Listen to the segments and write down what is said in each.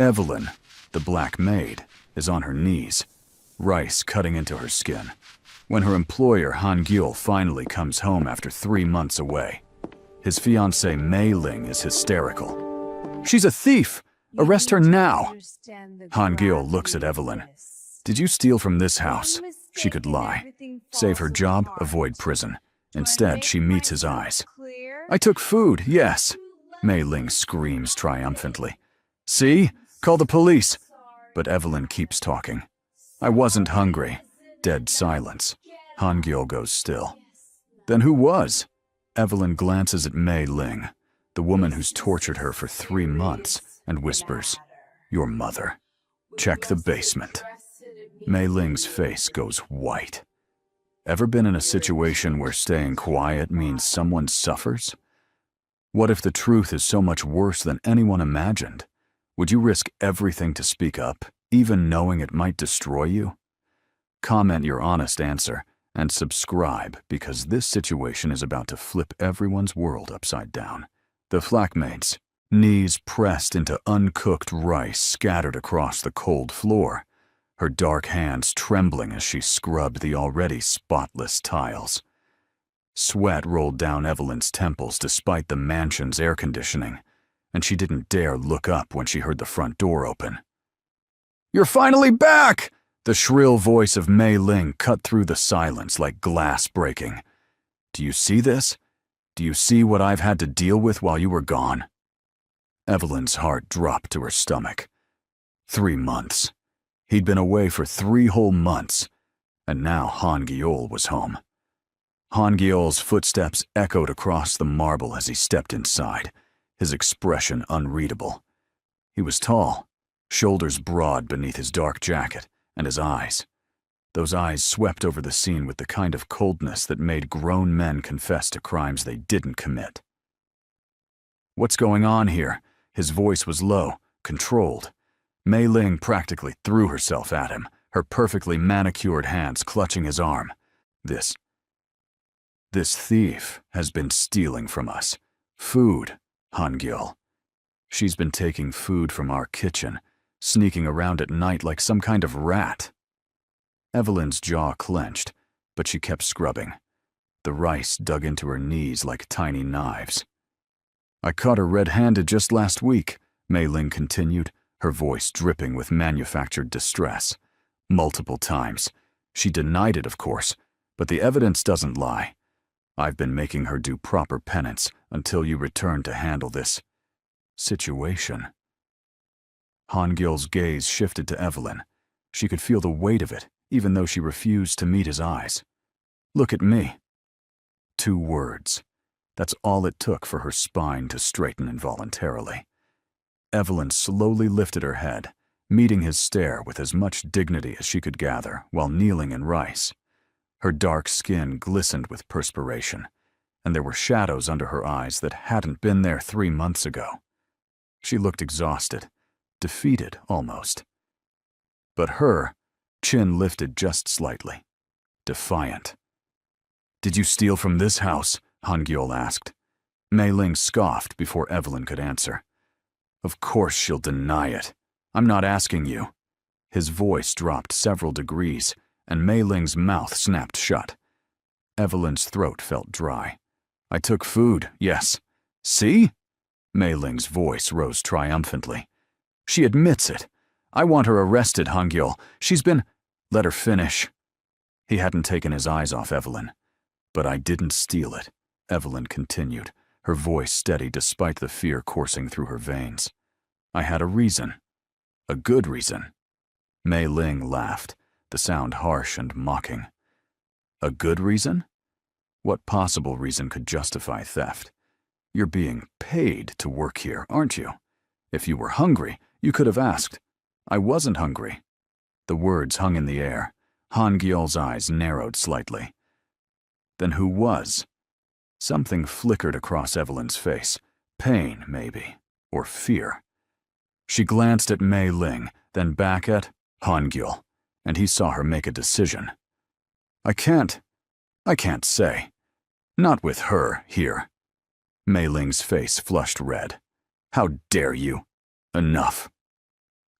Evelyn, the black maid, is on her knees, rice cutting into her skin, when her employer Han-gyul finally comes home after 3 months away. His fiancée Mei-ling is hysterical. "She's a thief! Arrest her now!" Han-gyul looks at Evelyn. "Did you steal from this house?" She could lie. Save her job, avoid prison. Instead, she meets his eyes. "I took food, yes." Mei-ling screams triumphantly. "See? Call the police." But Evelyn keeps talking. "I wasn't hungry." Dead silence. Han-gyul goes still. "Then who was?" Evelyn glances at Mei-ling, the woman who's tortured her for 3 months, and whispers, "Your mother. Check the basement." Mei-ling's face goes white. Ever been in a situation where staying quiet means someone suffers? What if the truth is so much worse than anyone imagined? Would you risk everything to speak up, even knowing it might destroy you? Comment your honest answer and subscribe, because this situation is about to flip everyone's world upside down. The flatmates, knees pressed into uncooked rice scattered across the cold floor, her dark hands trembling as she scrubbed the already spotless tiles. Sweat rolled down Evelyn's temples despite the mansion's air conditioning, and she didn't dare look up when she heard the front door open. "You're finally back!" The shrill voice of Mei-ling cut through the silence like glass breaking. "Do you see this? Do you see what I've had to deal with while you were gone?" Evelyn's heart dropped to her stomach. 3 months. He'd been away for 3 whole months, and now Han-gyul was home. Han-gyul's footsteps echoed across the marble as he stepped inside, his expression unreadable. He was tall, shoulders broad beneath his dark jacket, and his eyes. Those eyes swept over the scene with the kind of coldness that made grown men confess to crimes they didn't commit. "What's going on here?" His voice was low, controlled. Mei-ling practically threw herself at him, her perfectly manicured hands clutching his arm. This thief has been stealing from us. Food, Han-gyul. She's been taking food from our kitchen, sneaking around at night like some kind of rat. Evelyn's jaw clenched, but she kept scrubbing. The rice dug into her knees like tiny knives. "I caught her red-handed just last week," Mei-ling continued, her voice dripping with manufactured distress. "Multiple times. She denied it, of course, but the evidence doesn't lie. I've been making her do proper penance until you return to handle this situation." Han-gyul's gaze shifted to Evelyn. She could feel the weight of it, even though she refused to meet his eyes. "Look at me." 2 words. That's all it took for her spine to straighten involuntarily. Evelyn slowly lifted her head, meeting his stare with as much dignity as she could gather while kneeling in rice. Her dark skin glistened with perspiration, and there were shadows under her eyes that hadn't been there 3 months ago. She looked exhausted, defeated almost. But her chin lifted just slightly, defiant. "Did you steal from this house?" Han-gyul asked. Mei-ling scoffed before Evelyn could answer. "Of course she'll deny it. I'm not asking you." His voice dropped several degrees, and Mei-ling's mouth snapped shut. Evelyn's throat felt dry. "I took food, yes. See?" Mei-ling's voice rose triumphantly. "She admits it. I want her arrested, Han-gyul. She's been—" "Let her finish." He hadn't taken his eyes off Evelyn. "But I didn't steal it," Evelyn continued, her voice steady despite the fear coursing through her veins. "I had a reason. A good reason." Mei-ling laughed, the sound harsh and mocking. "A good reason? What possible reason could justify theft? You're being paid to work here, aren't you? If you were hungry, you could have asked." "I wasn't hungry." The words hung in the air. Han-gyul's eyes narrowed slightly. "Then who was?" Something flickered across Evelyn's face. Pain, maybe, or fear. She glanced at Mei-ling, then back at Han-gyul, and he saw her make a decision. I can't say. Not with her here." Mei-ling's face flushed red. "How dare you? Enough."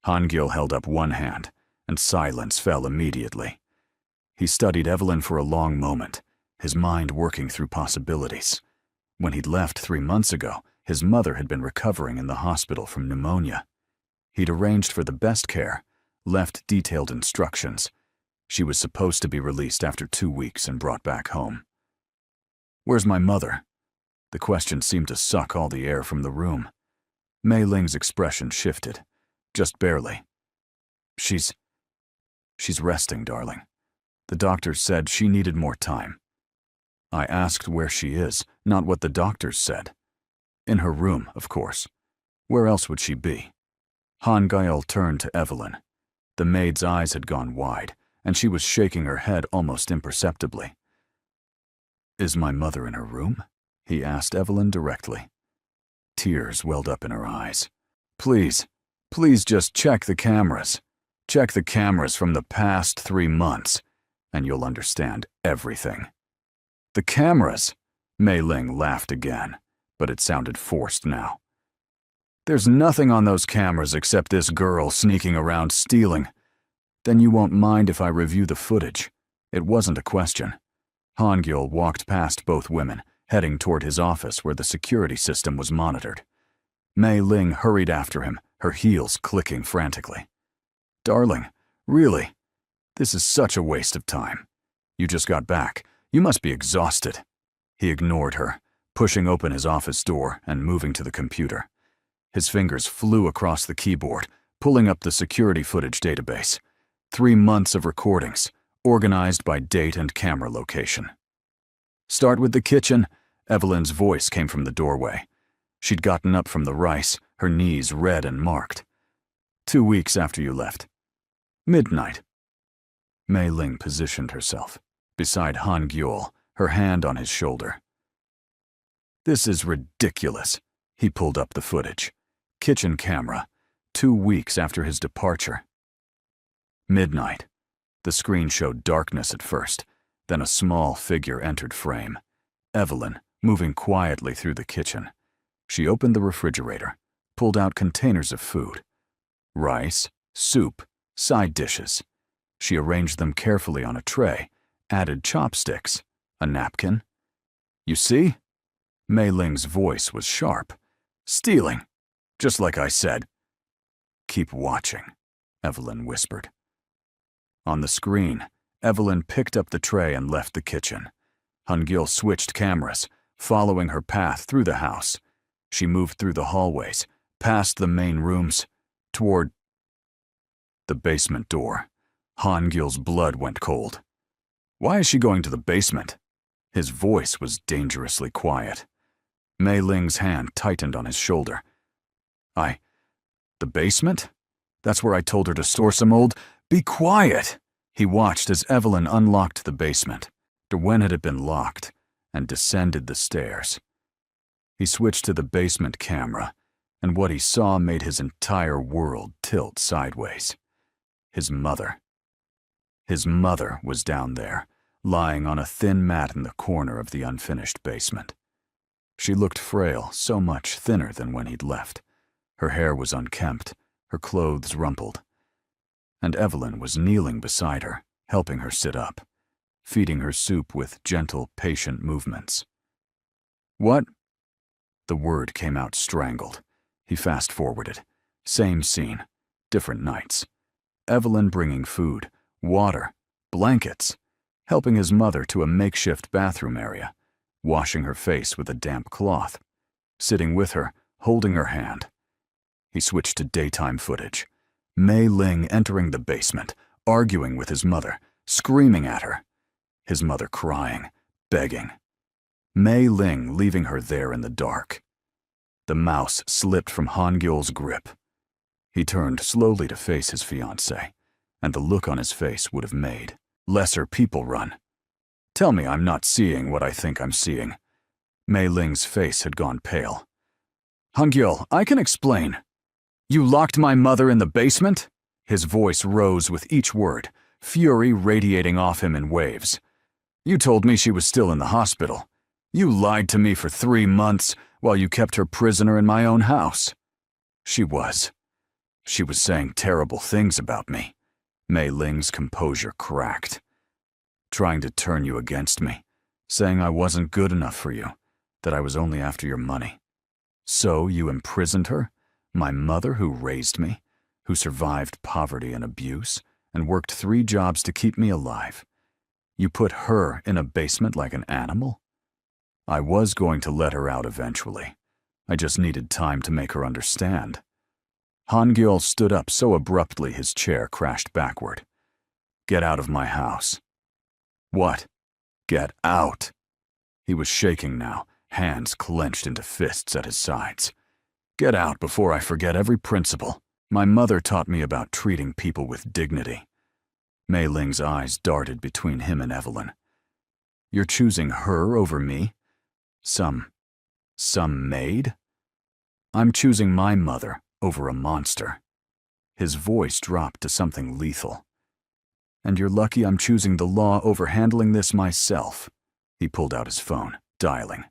Han-gil held up one hand, and silence fell immediately. He studied Evelyn for a long moment, his mind working through possibilities. When he'd left 3 months ago, his mother had been recovering in the hospital from pneumonia. He'd arranged for the best care, left detailed instructions. She was supposed to be released after 2 weeks and brought back home. "Where's my mother?" The question seemed to suck all the air from the room. Mei Ling's expression shifted, just barely. She's resting, darling. The doctor said she needed more time." I asked where she is, not what the doctors said. In her room, of course. Where else would she be? Han-gil turned to Evelyn. The maid's eyes had gone wide, and she was shaking her head almost imperceptibly. "Is my mother in her room?" he asked Evelyn directly. Tears welled up in her eyes. Please just check the cameras. Check the cameras from the past 3 months, and you'll understand everything." "The cameras?" Mei Ling laughed again, but it sounded forced now. "There's nothing on those cameras except this girl sneaking around stealing. Then you won't mind if I review the footage." It wasn't a question. Han-gil walked past both women, heading toward his office where the security system was monitored. Mei Ling hurried after him, her heels clicking frantically. "Darling, really? This is such a waste of time. You just got back. You must be exhausted." He ignored her, pushing open his office door and moving to the computer. His fingers flew across the keyboard, pulling up the security footage database. 3 months of recordings, organized by date and camera location. "Start with the kitchen," Evelyn's voice came from the doorway. She'd gotten up from the rice, her knees red and marked. 2 weeks after you left. Midnight." Mei Ling positioned herself, beside Han-gil, her hand on his shoulder. "This is ridiculous." He pulled up the footage. Kitchen camera, 2 weeks after his departure. Midnight. The screen showed darkness at first, then a small figure entered frame. Evelyn, moving quietly through the kitchen. She opened the refrigerator, pulled out containers of food. Rice, soup, side dishes. She arranged them carefully on a tray, added chopsticks, a napkin. "You see?" Mei Ling's voice was sharp. "Stealing, just like I said." "Keep watching," Evelyn whispered. On the screen, Evelyn picked up the tray and left the kitchen. Han-gil switched cameras, following her path through the house. She moved through the hallways, past the main rooms, toward the basement door. Han-gil's blood went cold. "Why is she going to the basement?" His voice was dangerously quiet. Mei Ling's hand tightened on his shoulder. The basement? That's where I told her to store some old—" "Be quiet!" He watched as Evelyn unlocked the basement. When it had been locked, and descended the stairs. He switched to the basement camera, and what he saw made his entire world tilt sideways. His mother. His mother was down there, lying on a thin mat in the corner of the unfinished basement. She looked frail, so much thinner than when he'd left. Her hair was unkempt, her clothes rumpled. And Evelyn was kneeling beside her, helping her sit up, feeding her soup with gentle, patient movements. "What?" The word came out strangled. He fast-forwarded. Same scene, different nights. Evelyn bringing food, water, blankets, helping his mother to a makeshift bathroom area, washing her face with a damp cloth, sitting with her, holding her hand. He switched to daytime footage. Mei Ling entering the basement, arguing with his mother, screaming at her. His mother crying, begging. Mei Ling leaving her there in the dark. The mouse slipped from Han-gil's grip. He turned slowly to face his fiancée, and the look on his face would have made lesser people run. "Tell me I'm not seeing what I think I'm seeing." Mei Ling's face had gone pale. "Han-gil, I can explain. You locked my mother in the basement?" His voice rose with each word, fury radiating off him in waves. "You told me she was still in the hospital. You lied to me for 3 months while you kept her prisoner in my own house." "She was." She was saying terrible things about me. Mei Ling's composure cracked. Trying to turn you against me, saying I wasn't good enough for you, that I was only after your money. So you imprisoned her, my mother who raised me, who survived poverty and abuse, and worked 3 jobs to keep me alive. You put her in a basement like an animal? I was going to let her out eventually. I just needed time to make her understand. Han-gyeol stood up so abruptly his chair crashed backward. Get out of my house. What? Get out. He was shaking now, hands clenched into fists at his sides. Get out before I forget every principle. My mother taught me about treating people with dignity. Mei Ling's eyes darted between him and Evelyn. You're choosing her over me? Some maid? I'm choosing my mother over a monster. His voice dropped to something lethal. And you're lucky I'm choosing the law over handling this myself. He pulled out his phone, dialing.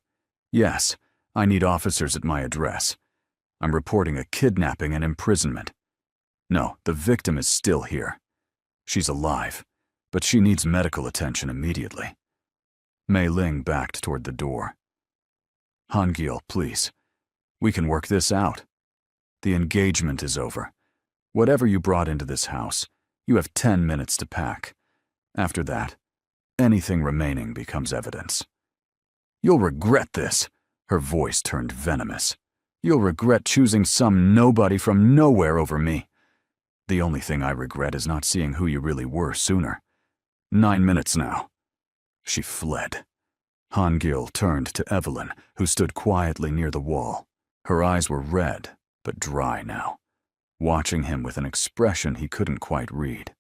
Yes, I need officers at my address. I'm reporting a kidnapping and imprisonment. No, the victim is still here. She's alive, but she needs medical attention immediately. Mei Ling backed toward the door. Han-gyeol, please. We can work this out. The engagement is over. Whatever you brought into this house, you have 10 minutes to pack. After that, anything remaining becomes evidence. You'll regret this. Her voice turned venomous. You'll regret choosing some nobody from nowhere over me. The only thing I regret is not seeing who you really were sooner. 9 minutes now. She fled. Han-gyeol turned to Evelyn, who stood quietly near the wall. Her eyes were red, but dry now, watching him with an expression he couldn't quite read.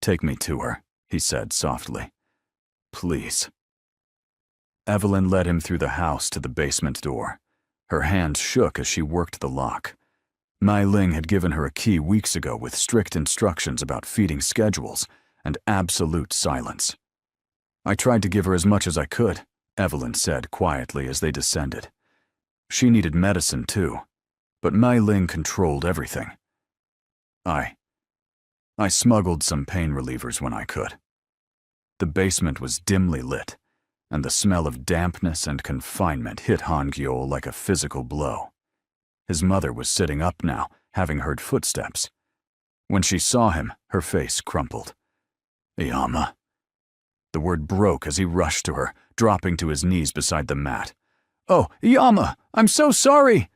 Take me to her, he said softly. Please. Evelyn led him through the house to the basement door. Her hands shook as she worked the lock. Mei Ling had given her a key weeks ago with strict instructions about feeding schedules and absolute silence. I tried to give her as much as I could, Evelyn said quietly as they descended. She needed medicine too, but Mei Ling controlled everything. I smuggled some pain relievers when I could. The basement was dimly lit, and the smell of dampness and confinement hit Han-gyeol like a physical blow. His mother was sitting up now, having heard footsteps. When she saw him, her face crumpled. Iyama. The word broke as he rushed to her, dropping to his knees beside the mat. Oh, Iyama, I'm so sorry!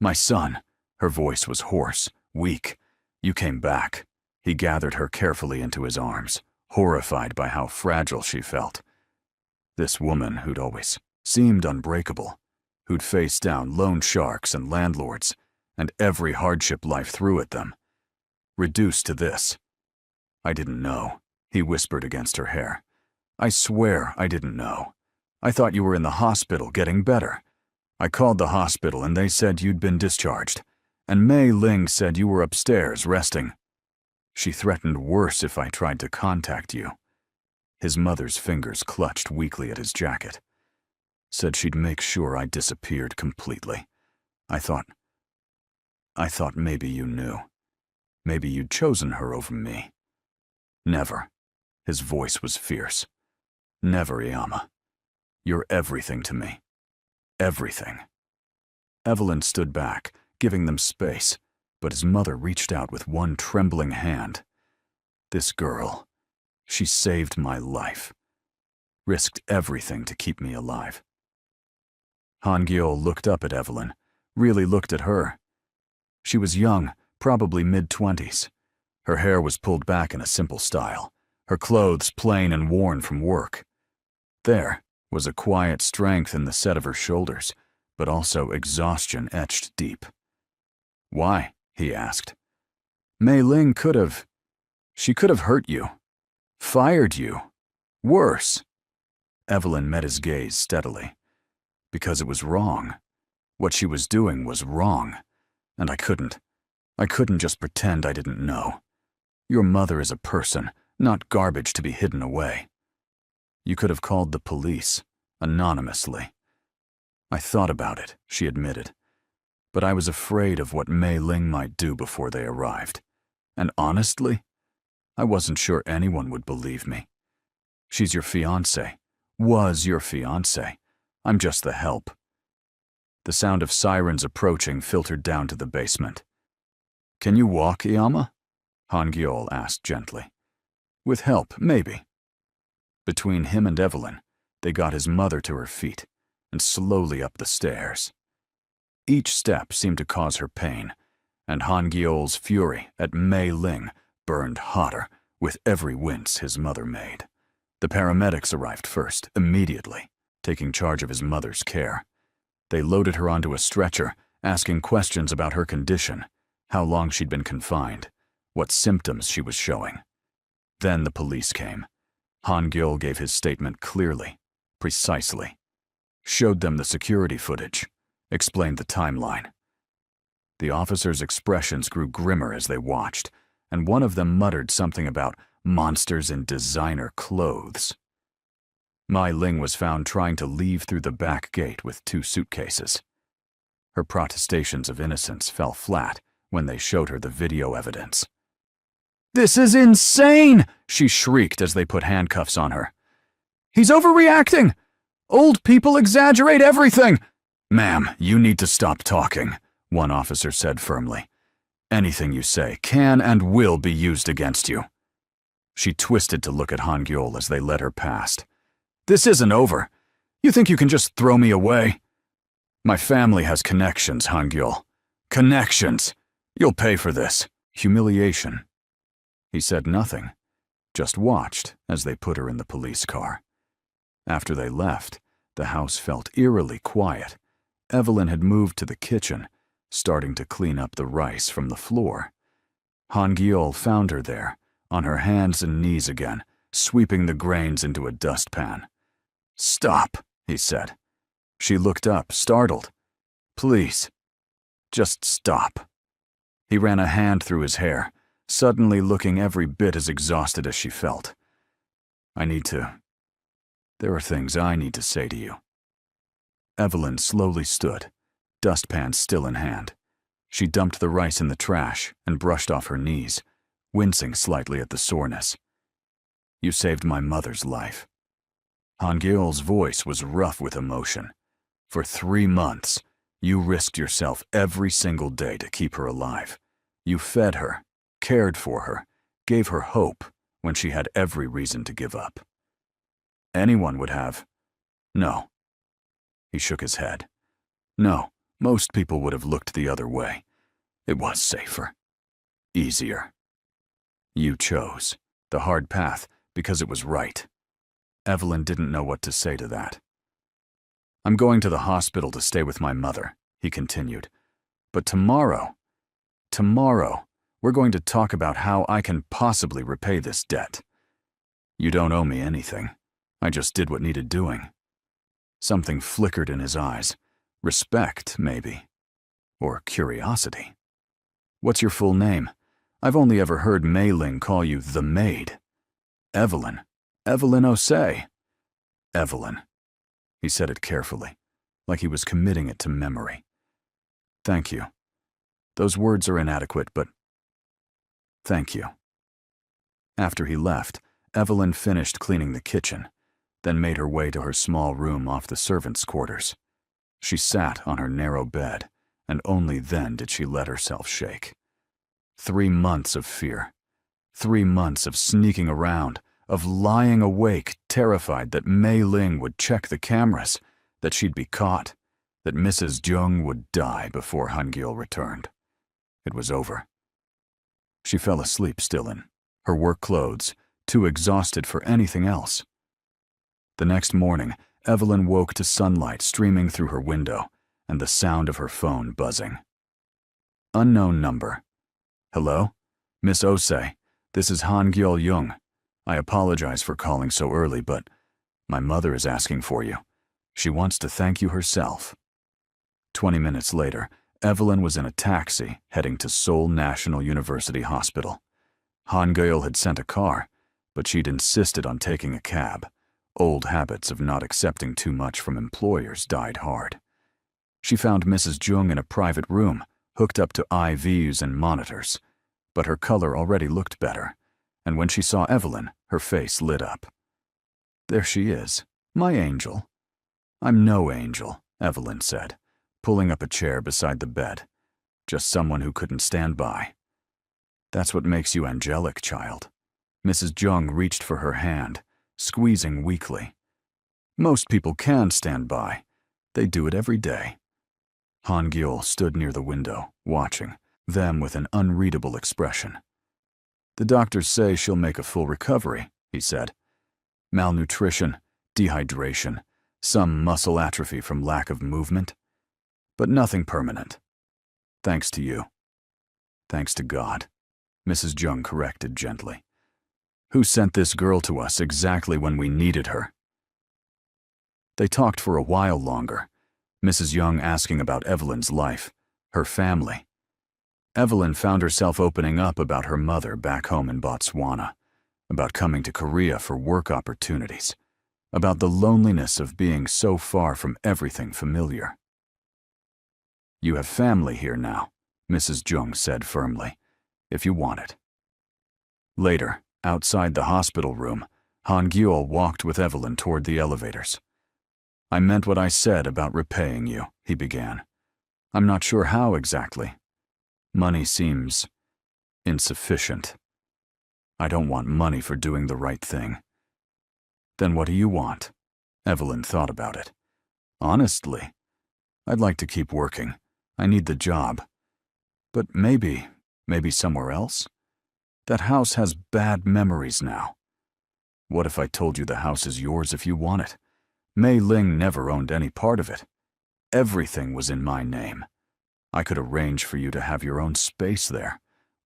My son. Her voice was hoarse, weak. You came back. He gathered her carefully into his arms, horrified by how fragile she felt. This woman who'd always seemed unbreakable, who'd faced down loan sharks and landlords, and every hardship life threw at them. Reduced to this. I didn't know, he whispered against her hair. I swear I didn't know. I thought you were in the hospital getting better. I called the hospital and they said you'd been discharged, and Mei Ling said you were upstairs resting. She threatened worse if I tried to contact you. His mother's fingers clutched weakly at his jacket. Said she'd make sure I disappeared completely. I thought maybe you knew. Maybe you'd chosen her over me. Never. His voice was fierce. Never, Iyama. You're everything to me. Everything. Evelyn stood back, giving them space, but his mother reached out with one trembling hand. This girl, she saved my life. Risked everything to keep me alive. Han-gyeol looked up at Evelyn, really looked at her. She was young, probably mid-20s. Her hair was pulled back in a simple style, her clothes plain and worn from work. There was a quiet strength in the set of her shoulders, but also exhaustion etched deep. Why? He asked. Mei Ling she could have hurt you. Fired you. Worse. Evelyn met his gaze steadily. Because it was wrong. What she was doing was wrong. And I couldn't just pretend I didn't know. Your mother is a person, not garbage to be hidden away. You could have called the police, anonymously. I thought about it, she admitted. but I was afraid of what Mei Ling might do before they arrived. And honestly, I wasn't sure anyone would believe me. She's your fiancé. Was your fiancé. I'm just the help. The sound of sirens approaching filtered down to the basement. Can you walk, Iyama? Han-gyeol asked gently. With help, maybe. Between him and Evelyn, they got his mother to her feet and slowly up the stairs. Each step seemed to cause her pain, and Han-gyeol's fury at Mei Ling burned hotter with every wince his mother made. The paramedics arrived first, immediately, taking charge of his mother's care. They loaded her onto a stretcher, asking questions about her condition, how long she'd been confined, what symptoms she was showing. Then the police came. Han-gyeol gave his statement clearly, precisely, showed them the security footage, explained the timeline. The officers' expressions grew grimmer as they watched, and one of them muttered something about monsters in designer clothes. Mei Ling was found trying to leave through the back gate with 2 suitcases. Her protestations of innocence fell flat when they showed her the video evidence. "This is insane!" she shrieked as they put handcuffs on her. "He's overreacting! Old people exaggerate everything!" "Ma'am, you need to stop talking," one officer said firmly. "Anything you say can and will be used against you." She twisted to look at Han-gyeol as they led her past. "This isn't over. You think you can just throw me away?" "My family has connections, Han-gyeol. Connections! You'll pay for this. Humiliation." He said nothing, just watched as they put her in the police car. After they left, the house felt eerily quiet. Evelyn had moved to the kitchen, starting to clean up the rice from the floor. Han-gyeol found her there, on her hands and knees again, sweeping the grains into a dustpan. "Stop," he said. She looked up, startled. "Please, just stop." He ran a hand through his hair, suddenly looking every bit as exhausted as she felt. There are things I need to say to you." Evelyn slowly stood, dustpan still in hand. She dumped the rice in the trash and brushed off her knees, wincing slightly at the soreness. "You saved my mother's life." Han-gyeol's voice was rough with emotion. "For 3 months, you risked yourself every single day to keep her alive. You fed her, cared for her, gave her hope when she had every reason to give up. Anyone would have. No." He shook his head. "No, most people would have looked the other way. It was safer. Easier. You chose the hard path because it was right." Evelyn didn't know what to say to that. "I'm going to the hospital to stay with my mother," he continued. "But tomorrow, we're going to talk about how I can possibly repay this debt. You don't owe me anything. I just did what needed doing." Something flickered in his eyes. Respect, maybe. Or curiosity. "What's your full name? I've only ever heard Mei Ling call you the Maid." "Evelyn. Evelyn Osei." "Evelyn." He said it carefully, like he was committing it to memory. "Thank you. Those words are inadequate, but thank you." After he left, Evelyn finished cleaning the kitchen, then made her way to her small room off the servants' quarters. She sat on her narrow bed, and only then did she let herself shake. 3 months of fear. 3 months of sneaking around, of lying awake, terrified that Mei Ling would check the cameras, that she'd be caught, that Mrs. Jung would die before Han-gyeol returned. It was over. She fell asleep still in her work clothes, too exhausted for anything else. The next morning, Evelyn woke to sunlight streaming through her window and the sound of her phone buzzing. Unknown number. "Hello? Miss Osei, this is Han-gyeol Jung. I apologize for calling so early, but my mother is asking for you. She wants to thank you herself." 20 minutes later, Evelyn was in a taxi heading to Seoul National University Hospital. Han-gyeol had sent a car, but she'd insisted on taking a cab. Old habits of not accepting too much from employers died hard. She found Mrs. Jung in a private room, hooked up to IVs and monitors. But her color already looked better, and when she saw Evelyn, her face lit up. "There she is, my angel." "I'm no angel," Evelyn said, pulling up a chair beside the bed. "Just someone who couldn't stand by." "That's what makes you angelic, child." Mrs. Jung reached for her hand, squeezing weakly. "Most people can stand by. They do it every day." Han Gyul stood near the window, watching, them with an unreadable expression. "The doctors say she'll make a full recovery," he said. "Malnutrition, dehydration, some muscle atrophy from lack of movement, but nothing permanent. Thanks to you." "Thanks to God," Mrs. Jung corrected gently. "Who sent this girl to us exactly when we needed her?" They talked for a while longer, Mrs. Jung asking about Evelyn's life, her family. Evelyn found herself opening up about her mother back home in Botswana, about coming to Korea for work opportunities, about the loneliness of being so far from everything familiar. "You have family here now," Mrs. Jung said firmly, "if you want it." Later, outside the hospital room, Han Gyul walked with Evelyn toward the elevators. "I meant what I said about repaying you," he began. "I'm not sure how exactly. Money seems insufficient. I don't want money for doing the right thing." "Then what do you want?" Evelyn thought about it. "Honestly, I'd like to keep working. I need the job. But maybe somewhere else? That house has bad memories now. What if I told you the house is yours if you want it? Mei Ling never owned any part of it. Everything was in my name. I could arrange for you to have your own space there.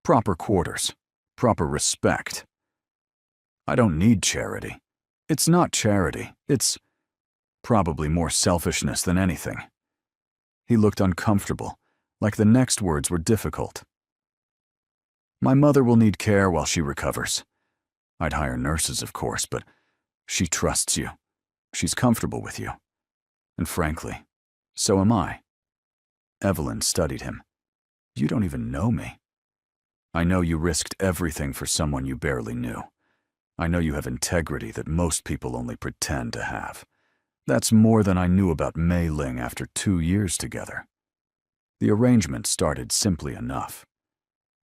Proper quarters, proper respect. I don't need charity. It's not charity. It's probably more selfishness than anything." He looked uncomfortable, like the next words were difficult. "My mother will need care while she recovers. I'd hire nurses, of course, but she trusts you. She's comfortable with you. And frankly, so am I." Evelyn studied him. "You don't even know me. I know you risked everything for someone you barely knew. I know you have integrity that most people only pretend to have. That's more than I knew about Mei Ling after 2 years together." The arrangement started simply enough.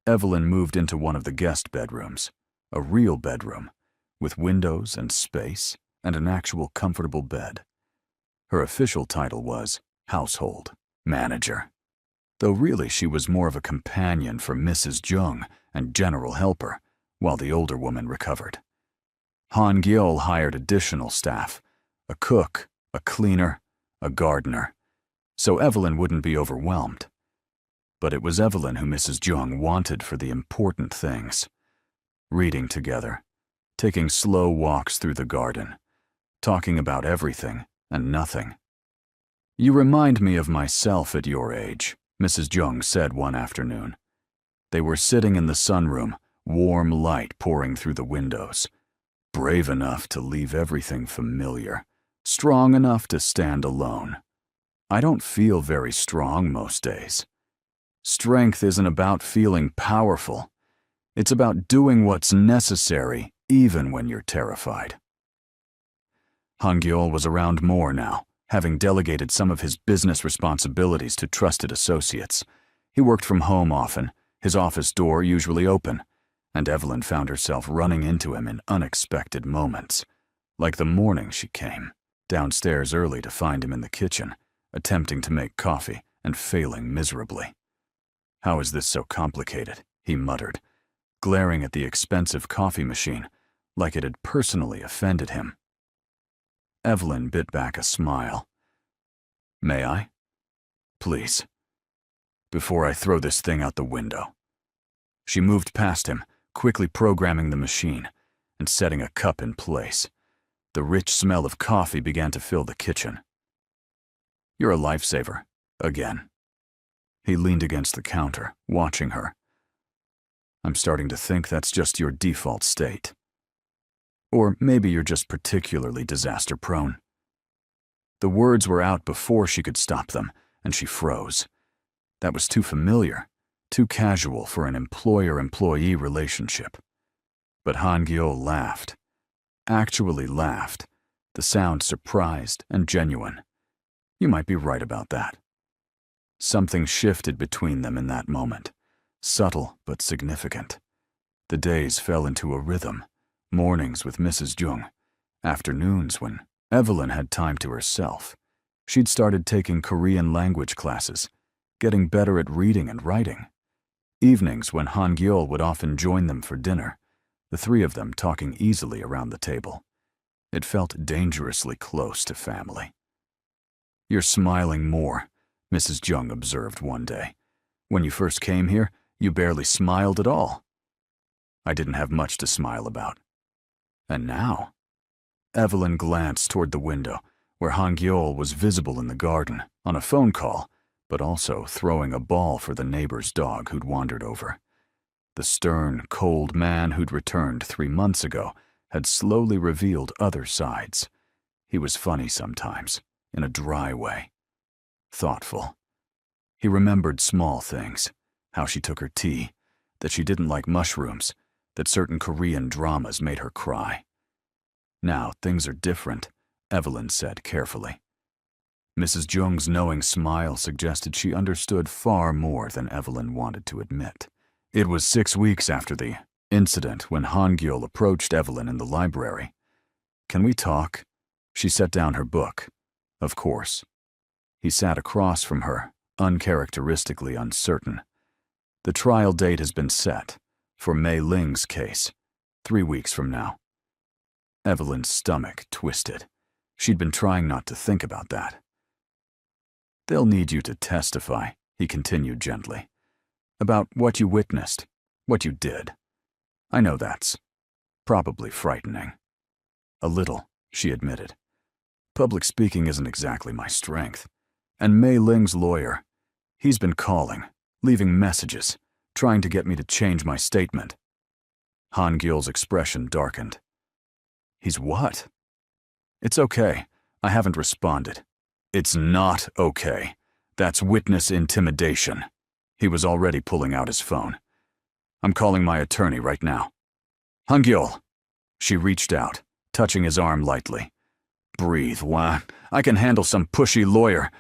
Evelyn moved into one of the guest bedrooms, a real bedroom, with windows and space and an actual comfortable bed. Her official title was household manager, though really she was more of a companion for Mrs. Jung and general helper while the older woman recovered. Han Gyul hired additional staff, a cook, a cleaner, a gardener, so Evelyn wouldn't be overwhelmed. But it was Evelyn who Mrs. Jung wanted for the important things. Reading together, taking slow walks through the garden, talking about everything and nothing. "You remind me of myself at your age," Mrs. Jung said one afternoon. They were sitting in the sunroom, warm light pouring through the windows. Brave enough to leave everything familiar, strong enough to stand alone. I don't feel very strong most days. Strength isn't about feeling powerful. It's about doing what's necessary, even when you're terrified. Han Gyul was around more now, having delegated some of his business responsibilities to trusted associates. He worked from home often, his office door usually open, and Evelyn found herself running into him in unexpected moments, like the morning she came, downstairs early to find him in the kitchen, attempting to make coffee and failing miserably. "How is this so complicated?" he muttered, glaring at the expensive coffee machine, like it had personally offended him. Evelyn bit back a smile. "May I? Please. Before I throw this thing out the window." She moved past him, quickly programming the machine and setting a cup in place. The rich smell of coffee began to fill the kitchen. "You're a lifesaver, again." He leaned against the counter, watching her. "I'm starting to think that's just your default state. Or maybe you're just particularly disaster-prone." The words were out before she could stop them, and she froze. That was too familiar, too casual for an employer-employee relationship. But Han-gyeol laughed. Actually laughed, the sound surprised and genuine. You might be right about that. Something shifted between them in that moment, subtle but significant. The days fell into a rhythm, mornings with Mrs. Jung, afternoons when Evelyn had time to herself. She'd started taking Korean language classes, getting better at reading and writing. Evenings when Han-gyeol would often join them for dinner, the three of them talking easily around the table. It felt dangerously close to family. "You're smiling more," Mrs. Jung observed one day. "When you first came here, you barely smiled at all." I didn't have much to smile about. And now? Evelyn glanced toward the window, where Han-gyeol was visible in the garden, on a phone call, but also throwing a ball for the neighbor's dog who'd wandered over. The stern, cold man who'd returned 3 months ago had slowly revealed other sides. He was funny sometimes, in a dry way. Thoughtful. He remembered small things, how she took her tea, that she didn't like mushrooms, that certain Korean dramas made her cry. "Now things are different," Evelyn said carefully. Mrs. Jung's knowing smile suggested she understood far more than Evelyn wanted to admit. It was 6 weeks after the incident when Han-gyeol approached Evelyn in the library. "Can we talk?" She set down her book. Of course. He sat across from her, uncharacteristically uncertain. "The trial date has been set, for Mei Ling's case, 3 weeks from now." Evelyn's stomach twisted. She'd been trying not to think about that. "They'll need you to testify," he continued gently, "about what you witnessed, what you did. I know that's probably frightening." "A little," she admitted. "Public speaking isn't exactly my strength. And Mei Ling's lawyer, he's been calling, leaving messages, trying to get me to change my statement." Han-gyeol's expression darkened. "He's what?" "It's okay. I haven't responded." "It's not okay. That's witness intimidation." He was already pulling out his phone. "I'm calling my attorney right now." "Han-gyeol." She reached out, touching his arm lightly. "Breathe, Wah. I can handle some pushy lawyer.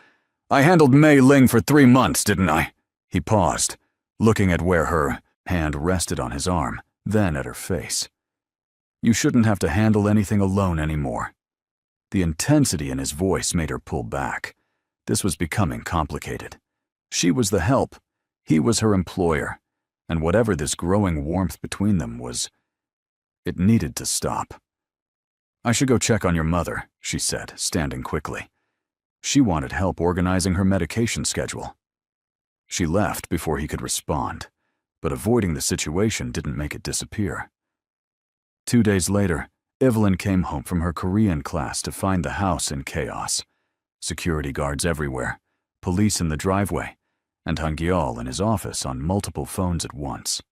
I handled Mei Ling for 3 months, didn't I?" He paused, looking at where her hand rested on his arm, then at her face. "You shouldn't have to handle anything alone anymore." The intensity in his voice made her pull back. This was becoming complicated. She was the help. He was her employer. And whatever this growing warmth between them was, it needed to stop. "I should go check on your mother," she said, standing quickly. She wanted help organizing her medication schedule. She left before he could respond, but avoiding the situation didn't make it disappear. 2 days later, Evelyn came home from her Korean class to find the house in chaos. Security guards everywhere, police in the driveway, and Han-gyeol in his office on multiple phones at once.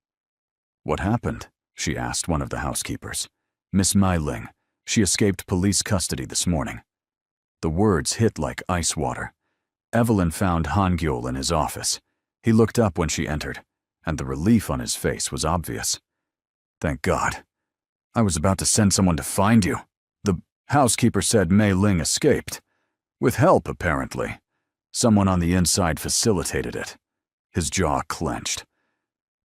"What happened?" she asked one of the housekeepers. "Miss Mei Ling. She escaped police custody this morning." The words hit like ice water. Evelyn found Han-gyeol in his office. He looked up when she entered, and the relief on his face was obvious. "Thank God. I was about to send someone to find you." The housekeeper said Mei Ling escaped. With help, apparently. Someone on the inside facilitated it. His jaw clenched.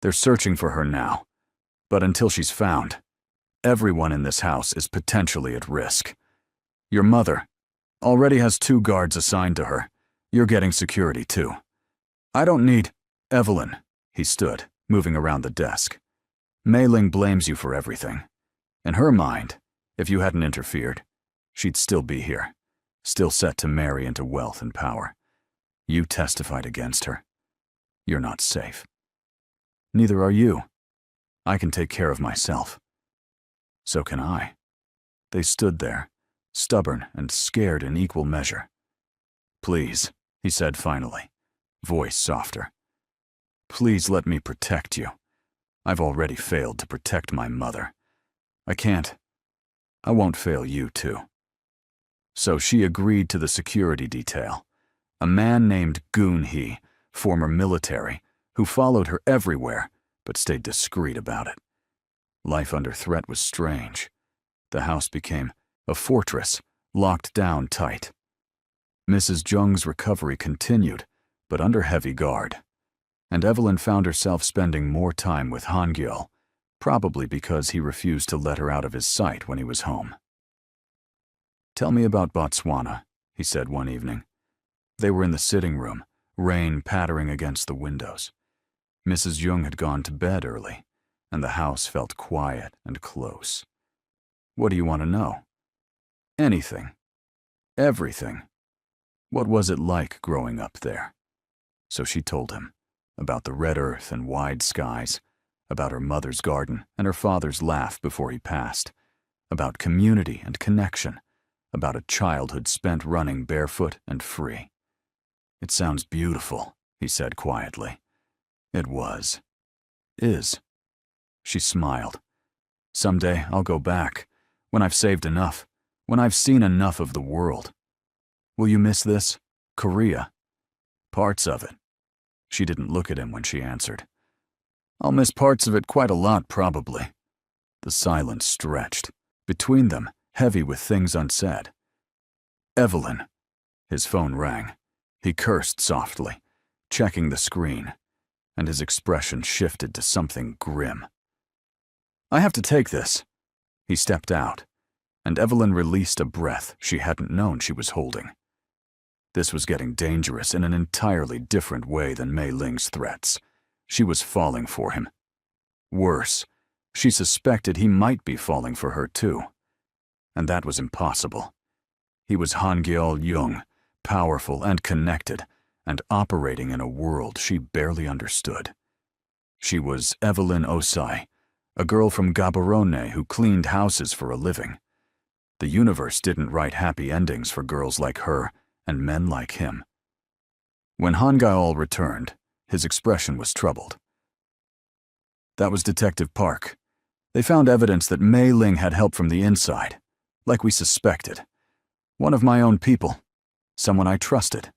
"They're searching for her now. But until she's found, everyone in this house is potentially at risk. Your mother already has 2 guards assigned to her. You're getting security too. I don't need..." "Evelyn," he stood, moving around the desk. "Mei Ling blames you for everything. In her mind, if you hadn't interfered, she'd still be here, still set to marry into wealth and power. You testified against her. You're not safe. Neither are you. I can take care of myself. So can I." They stood there, stubborn and scared in equal measure. "Please," he said finally, voice softer. "Please let me protect you. I've already failed to protect my mother. I can't. I won't fail you too." So she agreed to the security detail. A man named Goon-hee, former military, who followed her everywhere but stayed discreet about it. Life under threat was strange. The house became a fortress, locked down tight. Mrs. Jung's recovery continued, but under heavy guard, and Evelyn found herself spending more time with Han-gyeol, probably because he refused to let her out of his sight when he was home. "Tell me about Botswana," he said one evening. They were in the sitting room, rain pattering against the windows. Mrs. Jung had gone to bed early, and the house felt quiet and close. "What do you want to know?" "Anything. Everything. What was it like growing up there?" So she told him about the red earth and wide skies, about her mother's garden and her father's laugh before he passed, about community and connection, about a childhood spent running barefoot and free. "It sounds beautiful," he said quietly. "It was. Is." She smiled. "Someday I'll go back, when I've saved enough, when I've seen enough of the world." "Will you miss this? Korea?" "Parts of it." She didn't look at him when she answered. "I'll miss parts of it quite a lot, probably." The silence stretched, between them, heavy with things unsaid. "Evelyn." His phone rang. He cursed softly, checking the screen, and his expression shifted to something grim. "I have to take this." He stepped out, and Evelyn released a breath she hadn't known she was holding. This was getting dangerous in an entirely different way than Mei Ling's threats. She was falling for him. Worse, she suspected he might be falling for her too. And that was impossible. He was Han-gyeol Jung, powerful and connected, and operating in a world she barely understood. She was Evelyn Osai, a girl from Gaborone who cleaned houses for a living. The universe didn't write happy endings for girls like her and men like him. When Han-gyeol returned, his expression was troubled. "That was Detective Park. They found evidence that Mei Ling had help from the inside, like we suspected. One of my own people, someone I trusted."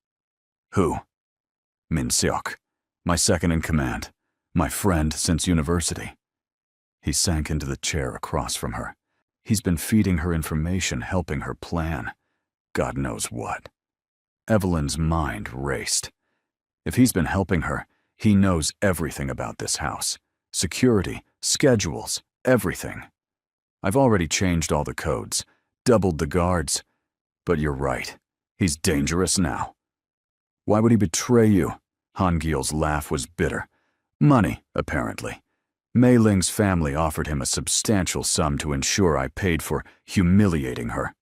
"Who?" "Min Seok, my second in command, my friend since university." He sank into the chair across from her. He's been feeding her information, helping her plan. God knows what. Evelyn's mind raced. If he's been helping her, he knows everything about this house. Security, schedules, everything. I've already changed all the codes, doubled the guards. But you're right, he's dangerous now. "Why would he betray you?" Han-gyeol's laugh was bitter. "Money, apparently. Mei Ling's family offered him a substantial sum to ensure I paid for humiliating her."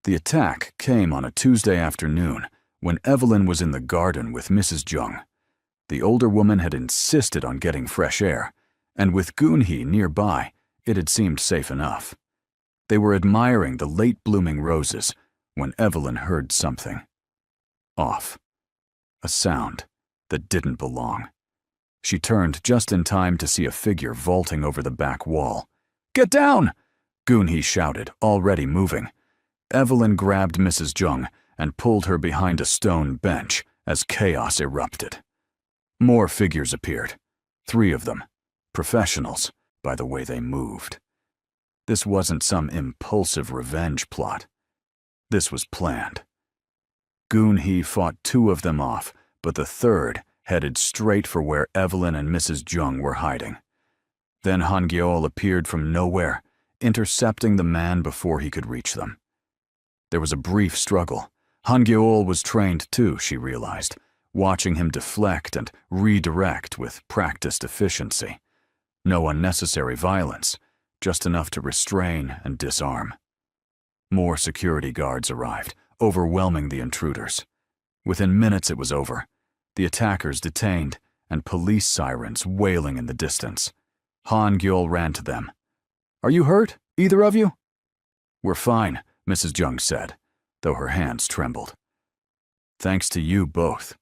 The attack came on a Tuesday afternoon when Evelyn was in the garden with Mrs. Jung. The older woman had insisted on getting fresh air, and with Goon-hee nearby, it had seemed safe enough. They were admiring the late-blooming roses when Evelyn heard something. Off. A sound that didn't belong. She turned just in time to see a figure vaulting over the back wall. "Get down!" Goon-hee shouted, already moving. Evelyn grabbed Mrs. Jung and pulled her behind a stone bench as chaos erupted. More figures appeared. 3 of them. Professionals, by the way they moved. This wasn't some impulsive revenge plot. This was planned. Goon-hee fought 2 of them off, but the third headed straight for where Evelyn and Mrs. Jung were hiding. Then Han-gyeol appeared from nowhere, intercepting the man before he could reach them. There was a brief struggle. Han-gyeol was trained too, she realized, watching him deflect and redirect with practiced efficiency. No unnecessary violence, just enough to restrain and disarm. More security guards arrived, overwhelming the intruders. Within minutes it was over. The attackers detained, and police sirens wailing in the distance. Han-gyeol ran to them. "Are you hurt, either of you?" "We're fine," Mrs. Jung said, though her hands trembled. "Thanks to you both."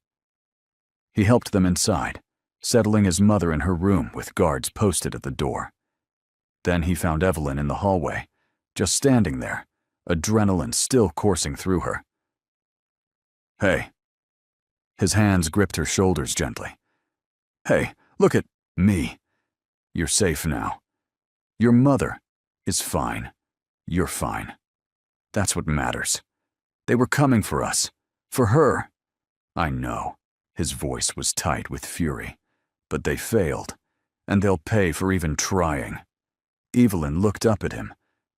He helped them inside, settling his mother in her room with guards posted at the door. Then he found Evelyn in the hallway, just standing there, adrenaline still coursing through her. "Hey," His hands gripped her shoulders gently. Hey, look at me. You're safe now. Your mother is fine. You're fine. That's what matters. They were coming for us. For her. I know. His voice was tight with fury. But they failed. And they'll pay for even trying. Evelyn looked up at him.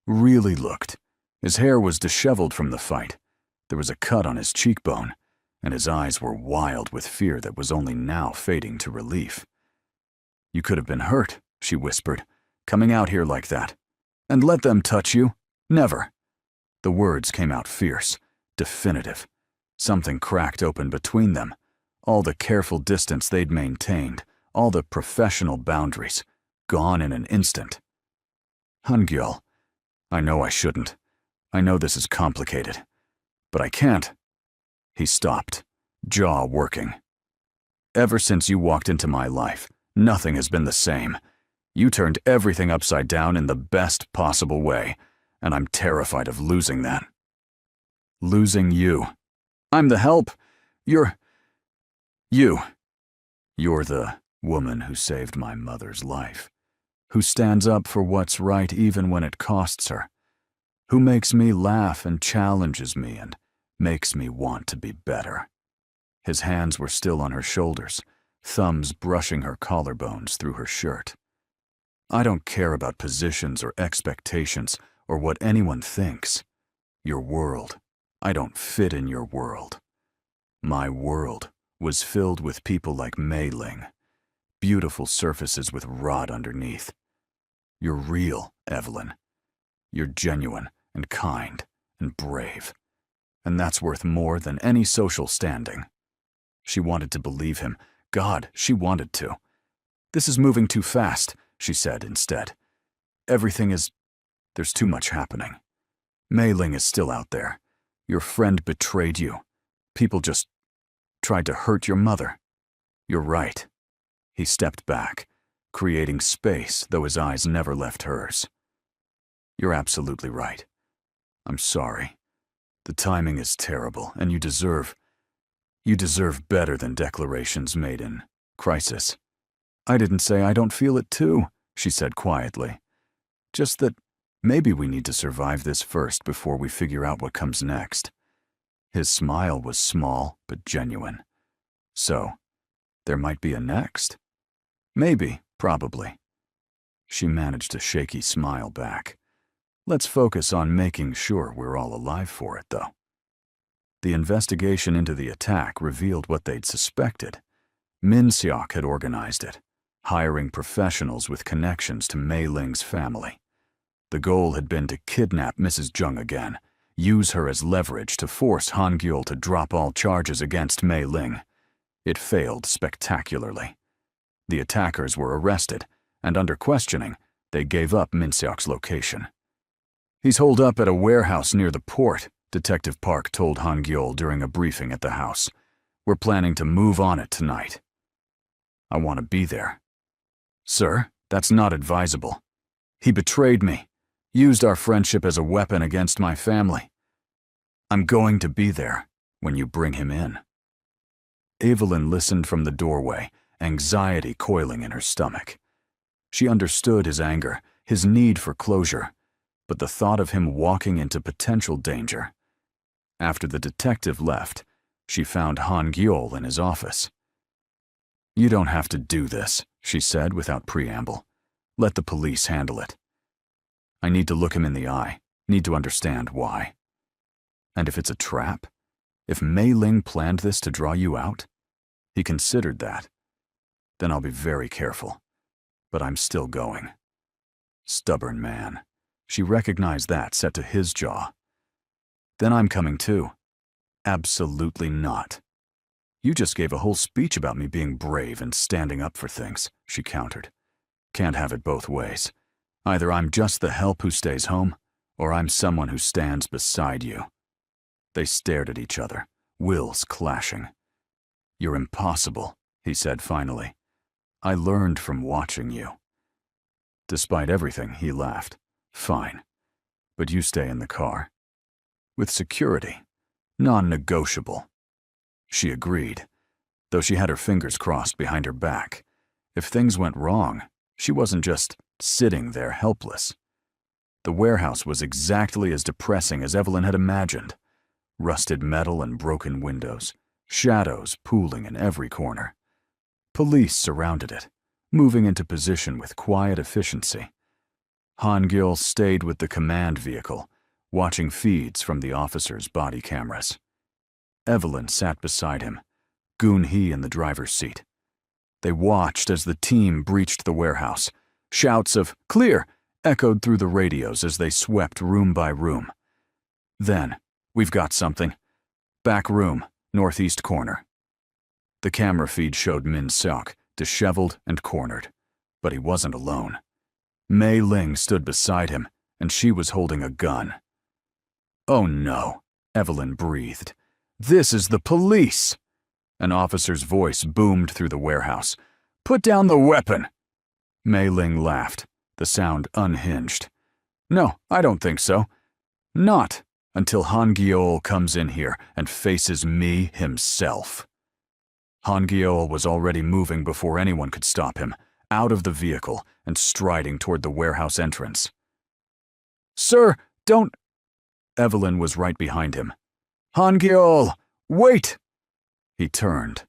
Really looked. His hair was disheveled from the fight. There was a cut on his cheekbone, and his eyes were wild with fear that was only now fading to relief. You could have been hurt, she whispered, coming out here like that. And let them touch you? Never. The words came out fierce, definitive. Something cracked open between them. All the careful distance they'd maintained, all the professional boundaries, gone in an instant. Hangyul, I know I shouldn't. I know this is complicated. But I can't. He stopped, jaw working. Ever since you walked into my life, nothing has been the same. You turned everything upside down in the best possible way, and I'm terrified of losing that. Losing you. I'm the help. You're the woman who saved my mother's life, who stands up for what's right even when it costs her, who makes me laugh and challenges me and makes me want to be better. His hands were still on her shoulders, thumbs brushing her collarbones through her shirt. I don't care about positions or expectations or what anyone thinks. Your world. I don't fit in your world. My world was filled with people like Mei Ling, beautiful surfaces with rot underneath. You're real, Evelyn. You're genuine and kind and brave. And that's worth more than any social standing. She wanted to believe him. God, she wanted to. This is moving too fast, she said instead. There's too much happening. Mei Ling is still out there. Your friend betrayed you. People just tried to hurt your mother. You're right. He stepped back, creating space, though his eyes never left hers. You're absolutely right. I'm sorry. The timing is terrible, and you deserve better than declarations made in crisis. I didn't say I don't feel it too, she said quietly. Just that maybe we need to survive this first before we figure out what comes next. His smile was small but genuine. So, there might be a next? Maybe, probably. She managed a shaky smile back. Let's focus on making sure we're all alive for it, though. The investigation into the attack revealed what they'd suspected. Min Seok had organized it, hiring professionals with connections to Mei Ling's family. The goal had been to kidnap Mrs. Jung again, use her as leverage to force Hangyul to drop all charges against Mei Ling. It failed spectacularly. The attackers were arrested, and under questioning, they gave up Min Seok's location. He's holed up at a warehouse near the port, Detective Park told Hangyul during a briefing at the house. We're planning to move on it tonight. I want to be there. Sir, that's not advisable. He betrayed me, used our friendship as a weapon against my family. I'm going to be there when you bring him in. Evelyn listened from the doorway, anxiety coiling in her stomach. She understood his anger, his need for closure, but the thought of him walking into potential danger. After the detective left, she found Hangyul in his office. You don't have to do this, she said without preamble. Let the police handle it. I need to look him in the eye, need to understand why. And if it's a trap? If Mei Ling planned this to draw you out? He considered that. Then I'll be very careful. But I'm still going. Stubborn man. She recognized that set to his jaw. Then I'm coming too. Absolutely not. You just gave a whole speech about me being brave and standing up for things, she countered. Can't have it both ways. Either I'm just the help who stays home, or I'm someone who stands beside you. They stared at each other, wills clashing. You're impossible, he said finally. I learned from watching you. Despite everything, he laughed. Fine. But you stay in the car. With security. Non-negotiable. She agreed. though she had her fingers crossed behind her back. If things went wrong, she wasn't just sitting there helpless. The warehouse was exactly as depressing as Evelyn had imagined. Rusted metal and broken windows, shadows pooling in every corner. Police surrounded it, moving into position with quiet efficiency. Han-gil stayed with the command vehicle, watching feeds from the officers' body cameras. Evelyn sat beside him, Goon-hee in the driver's seat. They watched as the team breached the warehouse. Shouts of "Clear!" echoed through the radios as they swept room by room. Then, "We've got something. Back room, northeast corner." The camera feed showed Min Seok, disheveled and cornered. But he wasn't alone. Mei Ling stood beside him, and she was holding a gun. "Oh no," Evelyn breathed. "This is the police!" An officer's voice boomed through the warehouse. "Put down the weapon!" Mei Ling laughed, the sound unhinged. "No, I don't think so. Not until Han-gil comes in here and faces me himself." Han-gil was already moving before anyone could stop him, out of the vehicle and striding toward the warehouse entrance. "Sir, don't—" Evelyn was right behind him. "Han-gil, wait!" He turned,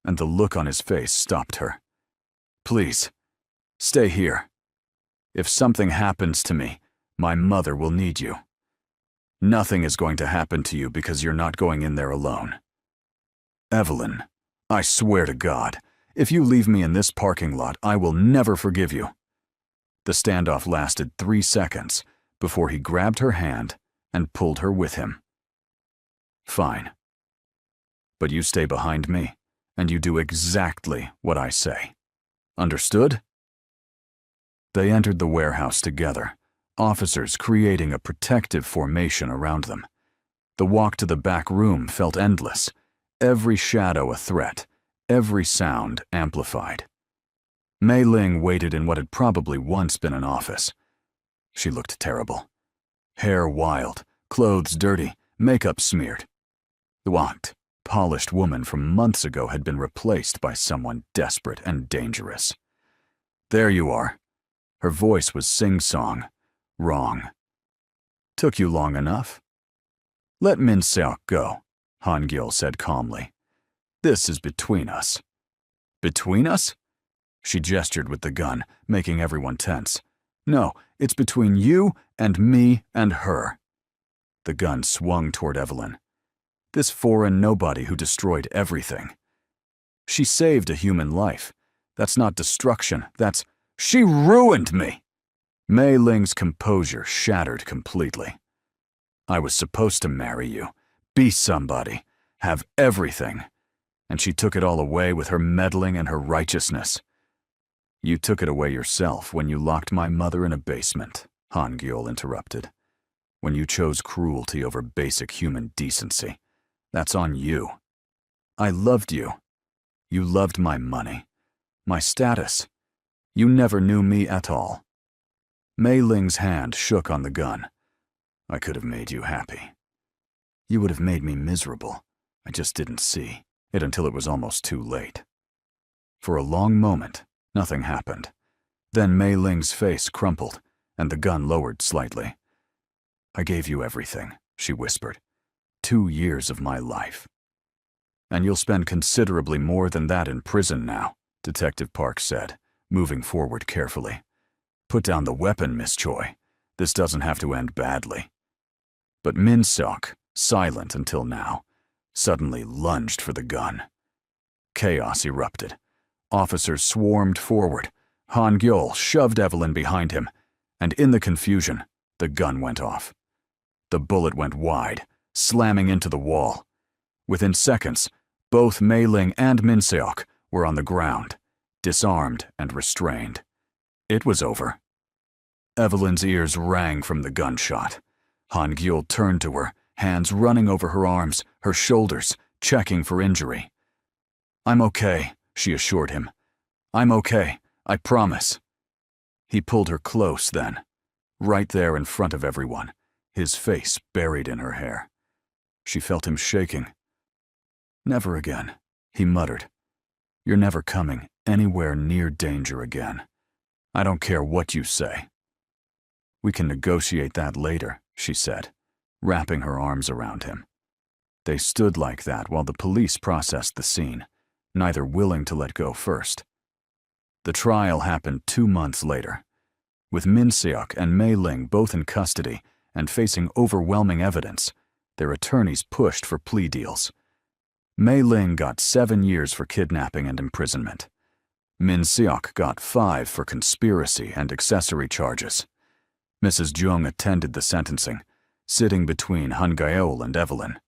and the look on his face stopped her. "Please, stay here. If something happens to me, my mother will need you. Nothing is going to happen to you because you're not going in there alone. Evelyn, I swear to God, if you leave me in this parking lot, I will never forgive you." The standoff lasted 3 seconds before he grabbed her hand and pulled her with him. "Fine. But you stay behind me, and you do exactly what I say. Understood?" They entered the warehouse together, officers creating a protective formation around them. The walk to the back room felt endless, every shadow a threat, every sound amplified. Mei Ling waited in what had probably once been an office. She looked terrible. Hair wild, clothes dirty, makeup smeared. The walked, polished woman from months ago had been replaced by someone desperate and dangerous. "There you are." Her voice was sing-song. Wrong. "Took you long enough?" "Let Min Seok go," Han-gil said calmly. "This is between us." "Between us?" She gestured with the gun, making everyone tense. "No, it's between you and me and her." The gun swung toward Evelyn. This foreign nobody who destroyed everything. She saved a human life. That's not destruction, that's— "She ruined me!" Mei Ling's composure shattered completely. "I was supposed to marry you, be somebody, have everything, and she took it all away with her meddling and her righteousness." "You took it away yourself when you locked my mother in a basement," Han-gil interrupted. "When you chose cruelty over basic human decency. That's on you. I loved you. You loved my money, my status. You never knew me at all." Mei Ling's hand shook on the gun. "I could have made you happy. You would have made me miserable. I just didn't see it until it was almost too late." For a long moment, nothing happened. Then Mei Ling's face crumpled, and the gun lowered slightly. "I gave you everything," she whispered. 2 years of my life. "And you'll spend considerably more than that in prison now," Detective Park said, moving forward carefully. "Put down the weapon, Miss Choi. This doesn't have to end badly." But Min Seok, silent until now, suddenly lunged for the gun. Chaos erupted. Officers swarmed forward. Han-gil shoved Evelyn behind him, and in the confusion, the gun went off. The bullet went wide, slamming into the wall. Within seconds, both Mei Ling and Min Seok were on the ground, disarmed and restrained. It was over. Evelyn's ears rang from the gunshot. Han-gil turned to her, hands running over her arms, her shoulders, checking for injury. "I'm okay," she assured him. "I'm okay, I promise." He pulled her close then, right there in front of everyone, his face buried in her hair. She felt him shaking. "Never again," he muttered, You're never coming anywhere near danger again. I don't care what you say." "We can negotiate that later," she said, wrapping her arms around him. They stood like that while the police processed the scene, neither willing to let go first. The trial happened 2 months later. With Min Seok and Mei Ling both in custody and facing overwhelming evidence, their attorneys pushed for plea deals. Mei Ling got 7 years for kidnapping and imprisonment. Min Seok got 5 for conspiracy and accessory charges. Mrs. Jung attended the sentencing, sitting between Han Gyeol and Evelyn.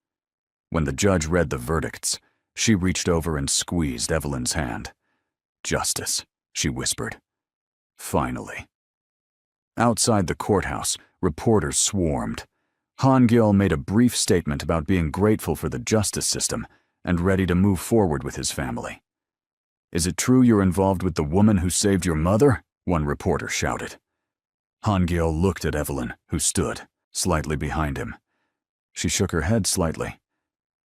When the judge read the verdicts, she reached over and squeezed Evelyn's hand. "Justice," she whispered. Finally. Outside the courthouse, reporters swarmed. Han Gyeol made a brief statement about being grateful for the justice system and ready to move forward with his family. "Is it true you're involved with the woman who saved your mother?" one reporter shouted. Han Gyeol looked at Evelyn, who stood, slightly behind him. She shook her head slightly.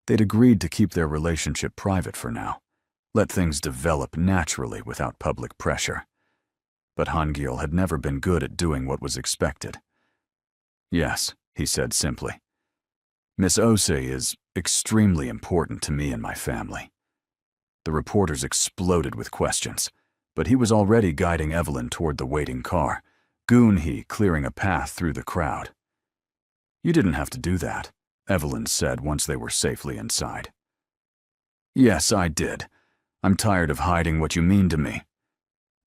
They'd agreed to keep their relationship private for now, let things develop naturally without public pressure. But Han Gyeol had never been good at doing what was expected. "Yes," he said simply. "Miss Osei is extremely important to me and my family." The reporters exploded with questions, but he was already guiding Evelyn toward the waiting car, Goon-hee clearing a path through the crowd. "You didn't have to do that," Evelyn said once they were safely inside. "Yes, I did. I'm tired of hiding what you mean to me."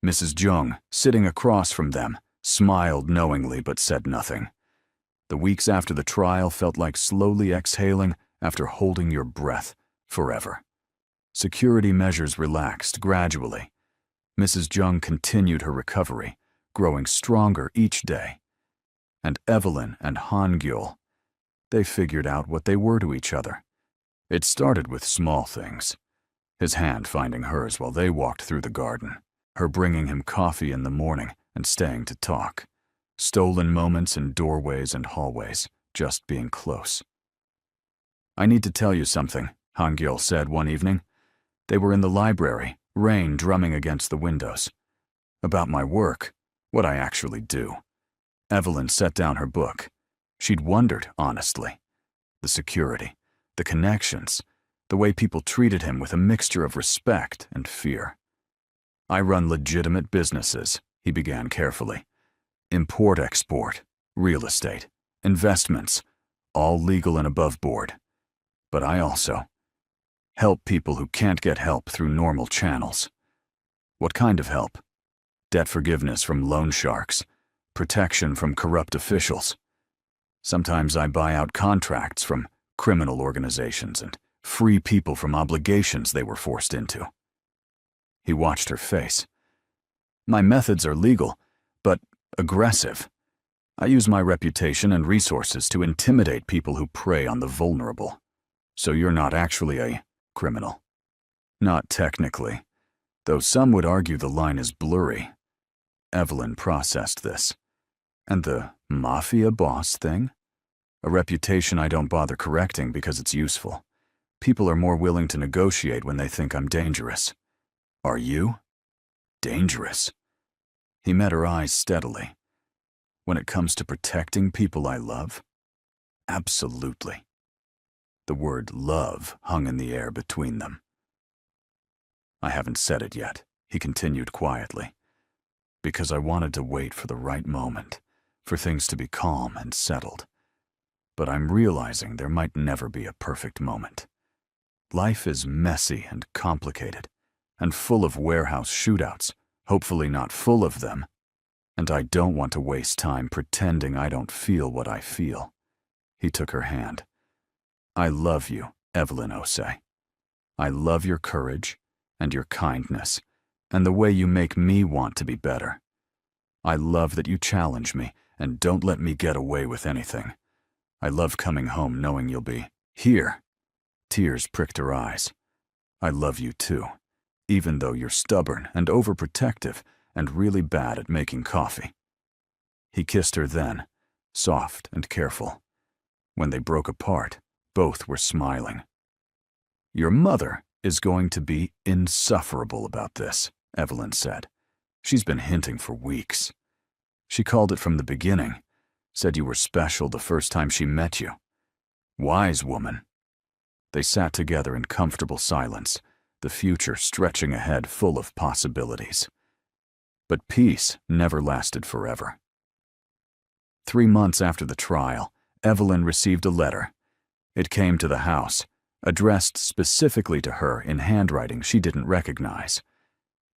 Mrs. Jung, sitting across from them, smiled knowingly but said nothing. The weeks after the trial felt like slowly exhaling after holding your breath forever. Security measures relaxed gradually. Mrs. Jung continued her recovery, growing stronger each day. And Evelyn and Han Gyeol, they figured out what they were to each other. It started with small things. His hand finding hers while they walked through the garden, her bringing him coffee in the morning and staying to talk. Stolen moments in doorways and hallways, just being close. "I need to tell you something," Han Gyeol said one evening. They were in the library, rain drumming against the windows. "About my work, what I actually do." Evelyn set down her book. She'd wondered, honestly. The security, the connections, the way people treated him with a mixture of respect and fear. "I run legitimate businesses," he began carefully. "Import-export, real estate, investments, all legal and above board. But I also help people who can't get help through normal channels." "What kind of help?" "Debt forgiveness from loan sharks, protection from corrupt officials. Sometimes I buy out contracts from criminal organizations and free people from obligations they were forced into." He watched her face. "My methods are legal, but aggressive. I use my reputation and resources to intimidate people who prey on the vulnerable. So you're not actually a criminal?" "Not technically, though some would argue the line is blurry." Evelyn processed this. "And the Mafia Boss thing? A reputation I don't bother correcting because it's useful. People are more willing to negotiate when they think I'm dangerous. Are you? Dangerous?" He met her eyes steadily. "When it comes to protecting people I love? Absolutely." The word love hung in the air between them. "I haven't said it yet," he continued quietly, "because I wanted to wait for the right moment, for things to be calm and settled. But I'm realizing there might never be a perfect moment. Life is messy and complicated, and full of warehouse shootouts, hopefully not full of them, and I don't want to waste time pretending I don't feel what I feel." He took her hand. "I love you, Evelyn Osei. I love your courage and your kindness and the way you make me want to be better. I love that you challenge me and don't let me get away with anything. I love coming home knowing you'll be here." Tears pricked her eyes. "I love you too, even though you're stubborn and overprotective and really bad at making coffee." He kissed her then, soft and careful. When they broke apart, both were smiling. "Your mother is going to be insufferable about this, Evelyn said. She's been hinting for weeks. She called it from the beginning, said you were special the first time she met you. Wise woman. They sat together in comfortable silence, the future stretching ahead full of possibilities. But peace never lasted forever. 3 months after the trial, Evelyn received a letter. It came to the house, addressed specifically to her in handwriting she didn't recognize.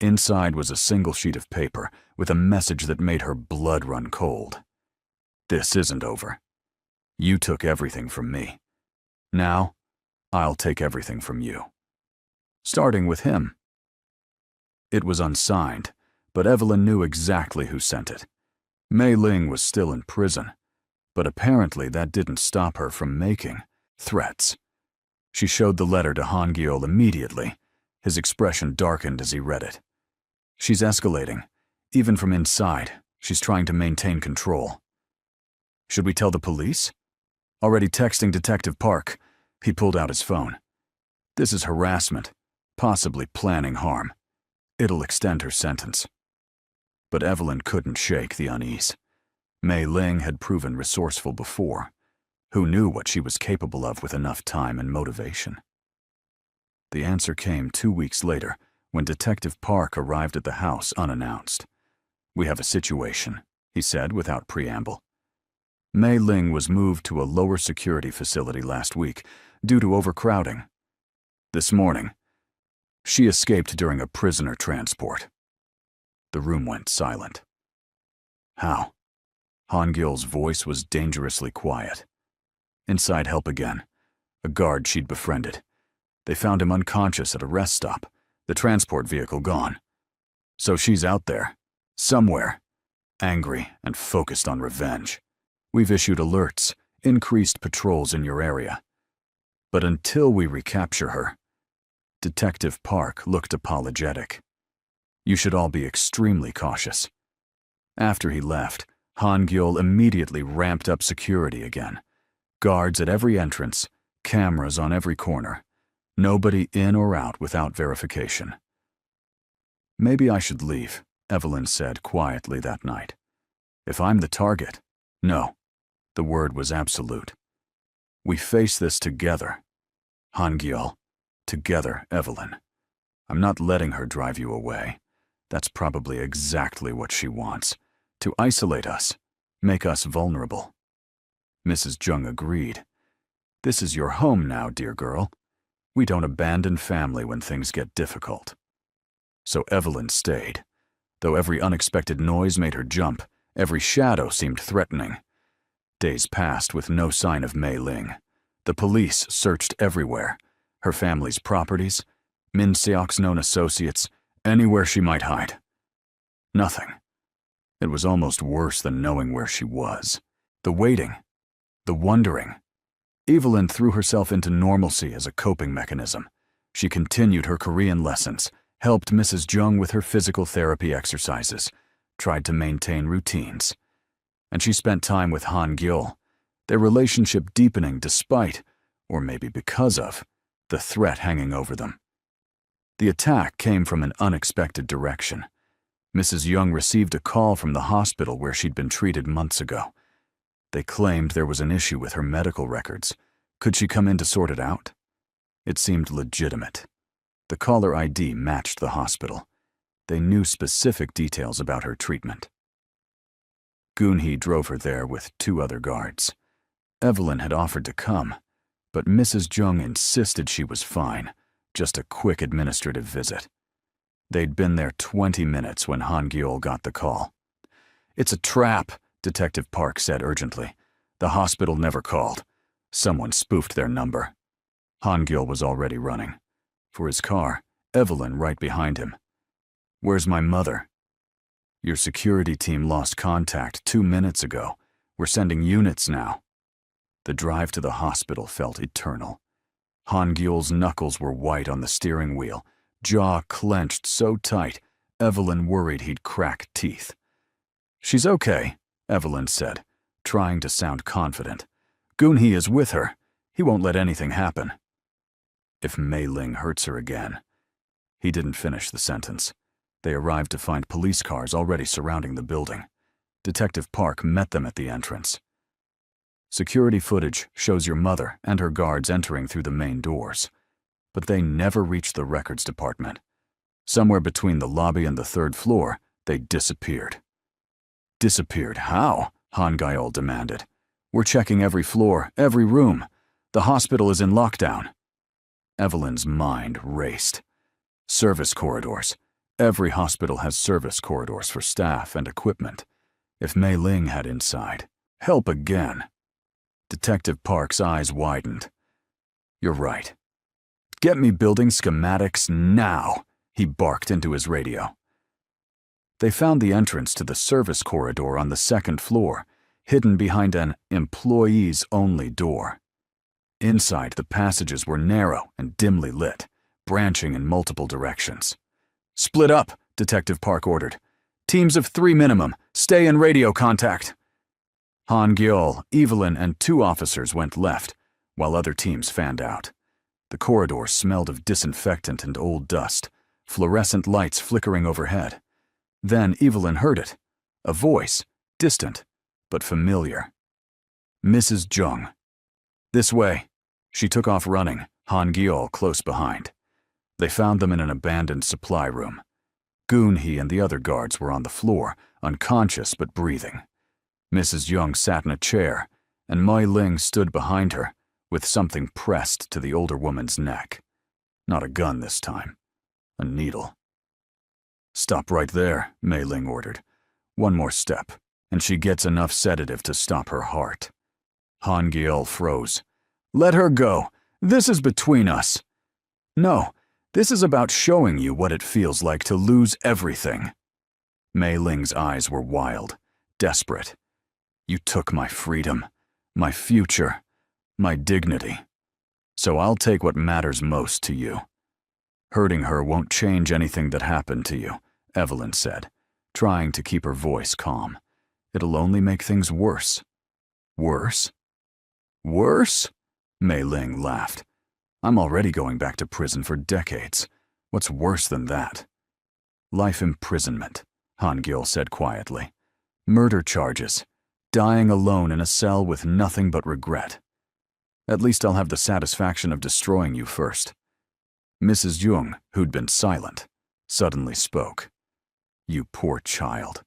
Inside was a single sheet of paper with a message that made her blood run cold. This isn't over. You took everything from me. Now, I'll take everything from you. Starting with him. It was unsigned, but Evelyn knew exactly who sent it. Mei Ling was still in prison, but apparently that didn't stop her from making threats. She showed the letter to Han Gyeol immediately. His expression darkened as he read it. She's escalating. Even from inside, she's trying to maintain control. Should we tell the police? Already texting Detective Park. He pulled out his phone. This is harassment, possibly planning harm. It'll extend her sentence. But Evelyn couldn't shake the unease. Mei Ling had proven resourceful before. Who knew what she was capable of with enough time and motivation? The answer came 2 weeks later when Detective Park arrived at the house unannounced. We have a situation, he said without preamble. Mei Ling was moved to a lower security facility last week due to overcrowding. This morning, she escaped during a prisoner transport. The room went silent. How? Han Gyeol's voice was dangerously quiet. Inside help again. A guard she'd befriended. They found him unconscious at a rest stop, the transport vehicle gone. So she's out there, somewhere, angry and focused on revenge. We've issued alerts, increased patrols in your area. But until we recapture her, Detective Park looked apologetic. You should all be extremely cautious. After he left, Han Gyeol immediately ramped up security again. Guards at every entrance, cameras on every corner. Nobody in or out without verification. Maybe I should leave, Evelyn said quietly that night. If I'm the target, no. The word was absolute. We face this together. Han Gyeol, together, Evelyn. I'm not letting her drive you away. That's probably exactly what she wants. To isolate us, make us vulnerable. Mrs. Jung agreed. This is your home now, dear girl. We don't abandon family when things get difficult. So Evelyn stayed. Though every unexpected noise made her jump, every shadow seemed threatening. Days passed with no sign of Mei Ling. The police searched everywhere. Her family's properties, Min Seok's known associates, anywhere she might hide. Nothing. It was almost worse than knowing where she was. The waiting, the wondering. Evelyn threw herself into normalcy as a coping mechanism. She continued her Korean lessons, helped Mrs. Jung with her physical therapy exercises, tried to maintain routines. And she spent time with Han Gyeol, their relationship deepening despite, or maybe because of, the threat hanging over them. The attack came from an unexpected direction. Mrs. Jung received a call from the hospital where she'd been treated months ago. They claimed there was an issue with her medical records. Could she come in to sort it out? It seemed legitimate. The caller ID matched the hospital. They knew specific details about her treatment. Goon-hee drove her there with 2 other guards. Evelyn had offered to come, but Mrs. Jung insisted she was fine, just a quick administrative visit. They'd been there 20 minutes when Han Gyeol got the call. It's a trap, Detective Park said urgently. The hospital never called. Someone spoofed their number. Han Gyeol was already running. For his car, Evelyn right behind him. Where's my mother? Your security team lost contact 2 minutes ago. We're sending units now. The drive to the hospital felt eternal. Han Gyeol's knuckles were white on the steering wheel, jaw clenched so tight, Evelyn worried he'd crack teeth. She's okay, Evelyn said, trying to sound confident. Goon-hee is with her. He won't let anything happen. If Mei Ling hurts her again. He didn't finish the sentence. They arrived to find police cars already surrounding the building. Detective Park met them at the entrance. Security footage shows your mother and her guards entering through the main doors. But they never reached the records department. Somewhere between the lobby and the third floor, they disappeared. Disappeared how? Han Gyol demanded. We're checking every floor, every room. The hospital is in lockdown. Evelyn's mind raced. Service corridors. Every hospital has service corridors for staff and equipment. If Mei Ling had inside, help again. Detective Park's eyes widened. You're right. Get me building schematics now, he barked into his radio. They found the entrance to the service corridor on the second floor, hidden behind an employees-only door. Inside, the passages were narrow and dimly lit, branching in multiple directions. Split up, Detective Park ordered. Teams of 3 minimum, stay in radio contact. Han Gyol, Evelyn, and 2 officers went left, while other teams fanned out. The corridor smelled of disinfectant and old dust, fluorescent lights flickering overhead. Then Evelyn heard it, a voice, distant, but familiar. Mrs. Jung. This way. She took off running, Han Gyol close behind. They found them in an abandoned supply room. Goon-hee and the other guards were on the floor, unconscious but breathing. Mrs. Jung sat in a chair, and Mei Ling stood behind her, with something pressed to the older woman's neck. Not a gun this time. A needle. Stop right there, Mei Ling ordered. One more step, and she gets enough sedative to stop her heart. Han Gyol froze. Let her go. This is between us. No, this is about showing you what it feels like to lose everything. Mei Ling's eyes were wild, desperate. You took my freedom, my future, my dignity. So I'll take what matters most to you. Hurting her won't change anything that happened to you, Evelyn said, trying to keep her voice calm. It'll only make things worse. Worse? Worse? Mei Ling laughed. I'm already going back to prison for decades. What's worse than that? Life imprisonment, Han Gyol said quietly. Murder charges. Dying alone in a cell with nothing but regret. At least I'll have the satisfaction of destroying you first. Mrs. Jung, who'd been silent, suddenly spoke. You poor child.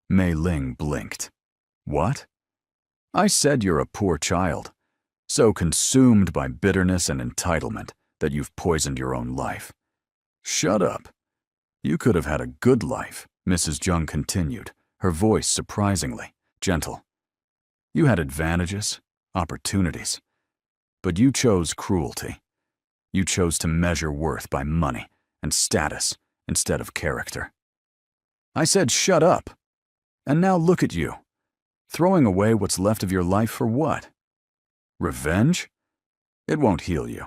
Mei Ling blinked. What? I said you're a poor child. So consumed by bitterness and entitlement that you've poisoned your own life. Shut up. You could have had a good life, Mrs. Jung continued, her voice surprisingly gentle. You had advantages, opportunities. But you chose cruelty. You chose to measure worth by money and status instead of character. I said shut up. And now look at you. Throwing away what's left of your life for what? Revenge? It won't heal you.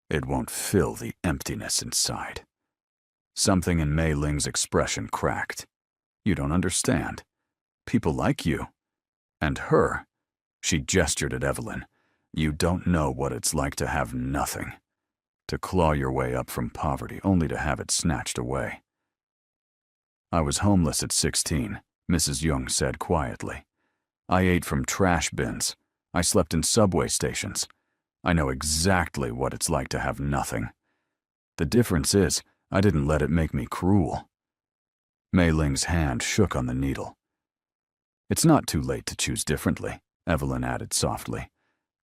It won't fill the emptiness inside. Something in Mei Ling's expression cracked. You don't understand. People like you. And her. She gestured at Evelyn. You don't know what it's like to have nothing. To claw your way up from poverty only to have it snatched away. I was homeless at 16, Mrs. Jung said quietly. I ate from trash bins. I slept in subway stations. I know exactly what it's like to have nothing. The difference is, I didn't let it make me cruel. Mei Ling's hand shook on the needle. It's not too late to choose differently, Evelyn added softly,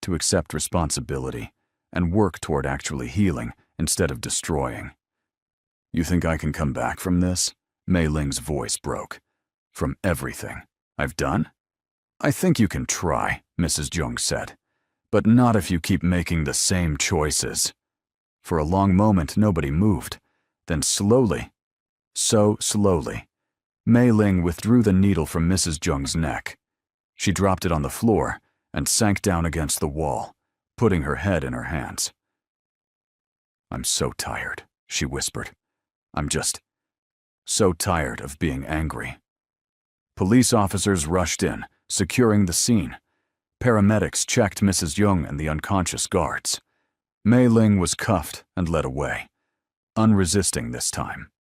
to accept responsibility and work toward actually healing instead of destroying. You think I can come back from this? Mei Ling's voice broke. From everything I've done? I think you can try, Mrs. Jung said, but not if you keep making the same choices. For a long moment, nobody moved. Then slowly, so slowly, Mei Ling withdrew the needle from Mrs. Jung's neck. She dropped it on the floor and sank down against the wall, putting her head in her hands. I'm so tired, she whispered. I'm just so tired of being angry. Police officers rushed in, securing the scene. Paramedics checked Mrs. Jung and the unconscious guards. Mei Ling was cuffed and led away, unresisting this time.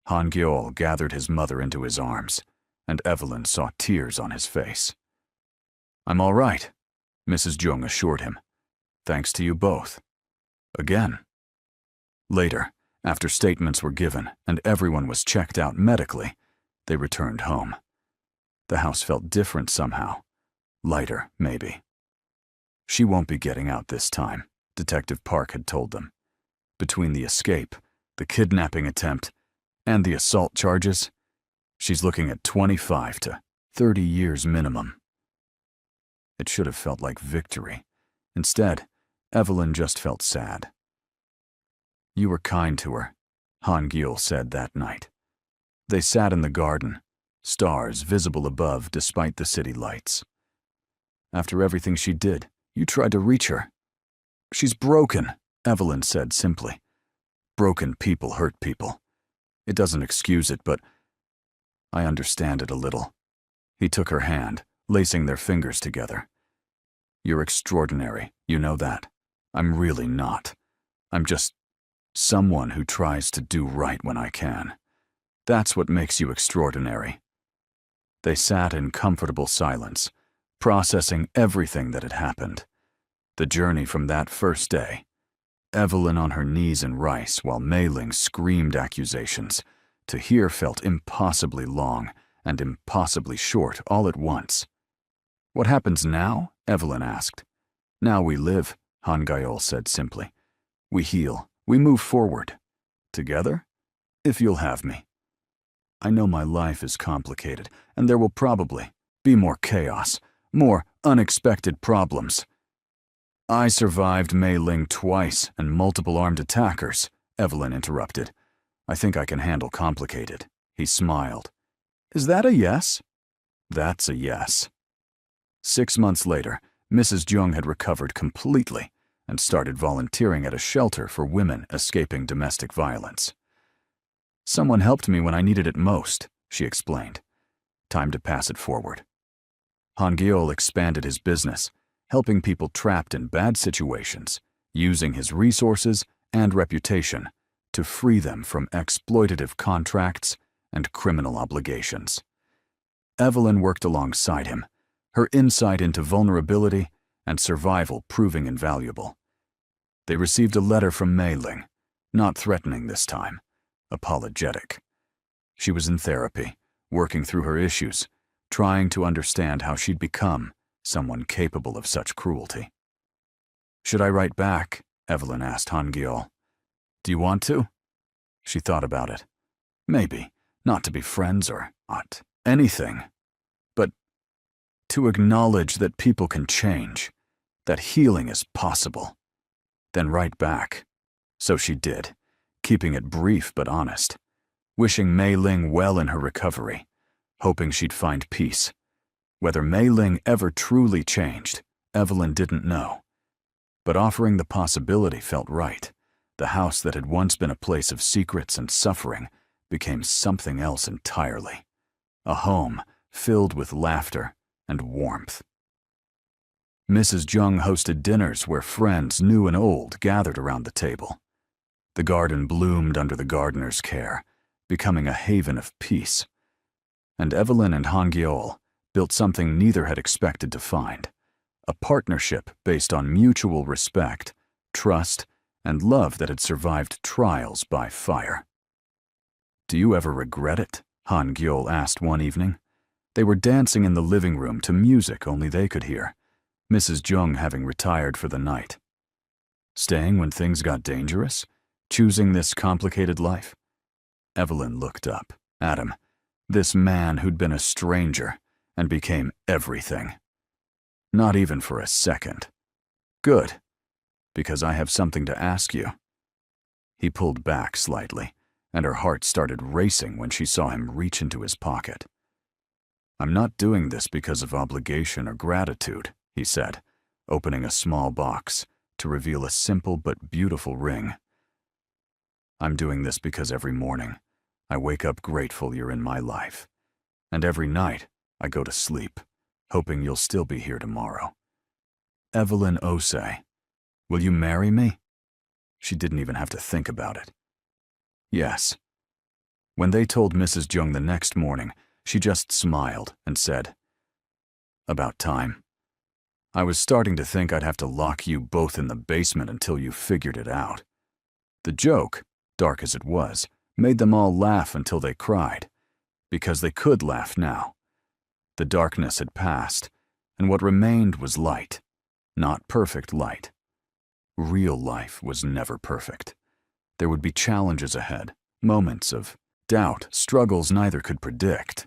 Han Gyeol gathered his mother into his arms, and Evelyn saw tears on his face. "I'm all right," Mrs. Jung assured him. "Thanks to you both." Again. Later, after statements were given and everyone was checked out medically, they returned home. The house felt different somehow. Lighter, maybe. "She won't be getting out this time," Detective Park had told them. "Between the escape, the kidnapping attempt, and the assault charges, she's looking at 25 to 30 years minimum." It should have felt like victory. Instead, Evelyn just felt sad. "You were kind to her," Han Gyeol said that night. They sat in the garden, stars visible above despite the city lights. "After everything she did, you tried to reach her." "She's broken," Evelyn said simply. "Broken people hurt people. It doesn't excuse it, but I understand it a little." He took her hand, lacing their fingers together. "You're extraordinary, you know that. I'm really not. I'm just someone who tries to do right when I can. That's what makes you extraordinary." They sat in comfortable silence, processing everything that had happened. The journey from that first day. Evelyn on her knees in rice while Mei Ling screamed accusations. To hear felt impossibly long and impossibly short all at once. "What happens now?" Evelyn asked. "Now we live," Han Gyeol said simply. "We heal. We move forward. Together? If you'll have me. I know my life is complicated, and there will probably be more chaos, more unexpected problems." "I survived Mei Ling twice and multiple armed attackers," Evelyn interrupted. "I think I can handle complicated." He smiled. "Is that a yes?" "That's a yes." 6 months later, Mrs. Jung had recovered completely and started volunteering at a shelter for women escaping domestic violence. "Someone helped me when I needed it most," she explained. Time to pass it forward. Han Gyeol expanded his business, helping people trapped in bad situations, using his resources and reputation to free them from exploitative contracts and criminal obligations. Evelyn worked alongside him, her insight into vulnerability and survival proving invaluable. They received a letter from Mei Ling, not threatening this time, apologetic. She was in therapy, working through her issues, trying to understand how she'd become someone capable of such cruelty. "Should I write back?" Evelyn asked Han Gyeol. "Do you want to?" She thought about it. "Maybe, not to be friends or not anything, but to acknowledge that people can change, that healing is possible. Then write back." So she did, keeping it brief but honest, wishing Mei Ling well in her recovery, hoping she'd find peace. Whether Mei Ling ever truly changed, Evelyn didn't know. But offering the possibility felt right. The house that had once been a place of secrets and suffering became something else entirely. A home filled with laughter and warmth. Mrs. Jung hosted dinners where friends new and old gathered around the table. The garden bloomed under the gardener's care, becoming a haven of peace. And Evelyn and Han Gyeol built something neither had expected to find, a partnership based on mutual respect, trust, and love that had survived trials by fire. "Do you ever regret it?" Han Gyeol asked one evening. They were dancing in the living room to music only they could hear, Mrs. Jung having retired for the night. "Staying when things got dangerous? Choosing this complicated life?" Evelyn looked up at him, this man who'd been a stranger and became everything. "Not even for a second." "Good, because I have something to ask you." He pulled back slightly, and her heart started racing when she saw him reach into his pocket. "I'm not doing this because of obligation or gratitude," he said, opening a small box to reveal a simple but beautiful ring. "I'm doing this because every morning I wake up grateful you're in my life, and every night I go to sleep, hoping you'll still be here tomorrow. Evelyn Osei, Will you marry me? She didn't even have to think about it. Yes. When they told Mrs. Jung the next morning, she just smiled and said, "About time. I was starting to think I'd have to lock you both in the basement until you figured it out." The joke, dark as it was, made them all laugh until they cried, because they could laugh now. The darkness had passed, and what remained was light. Not perfect light. Real life was never perfect. There would be challenges ahead, moments of doubt, struggles neither could predict.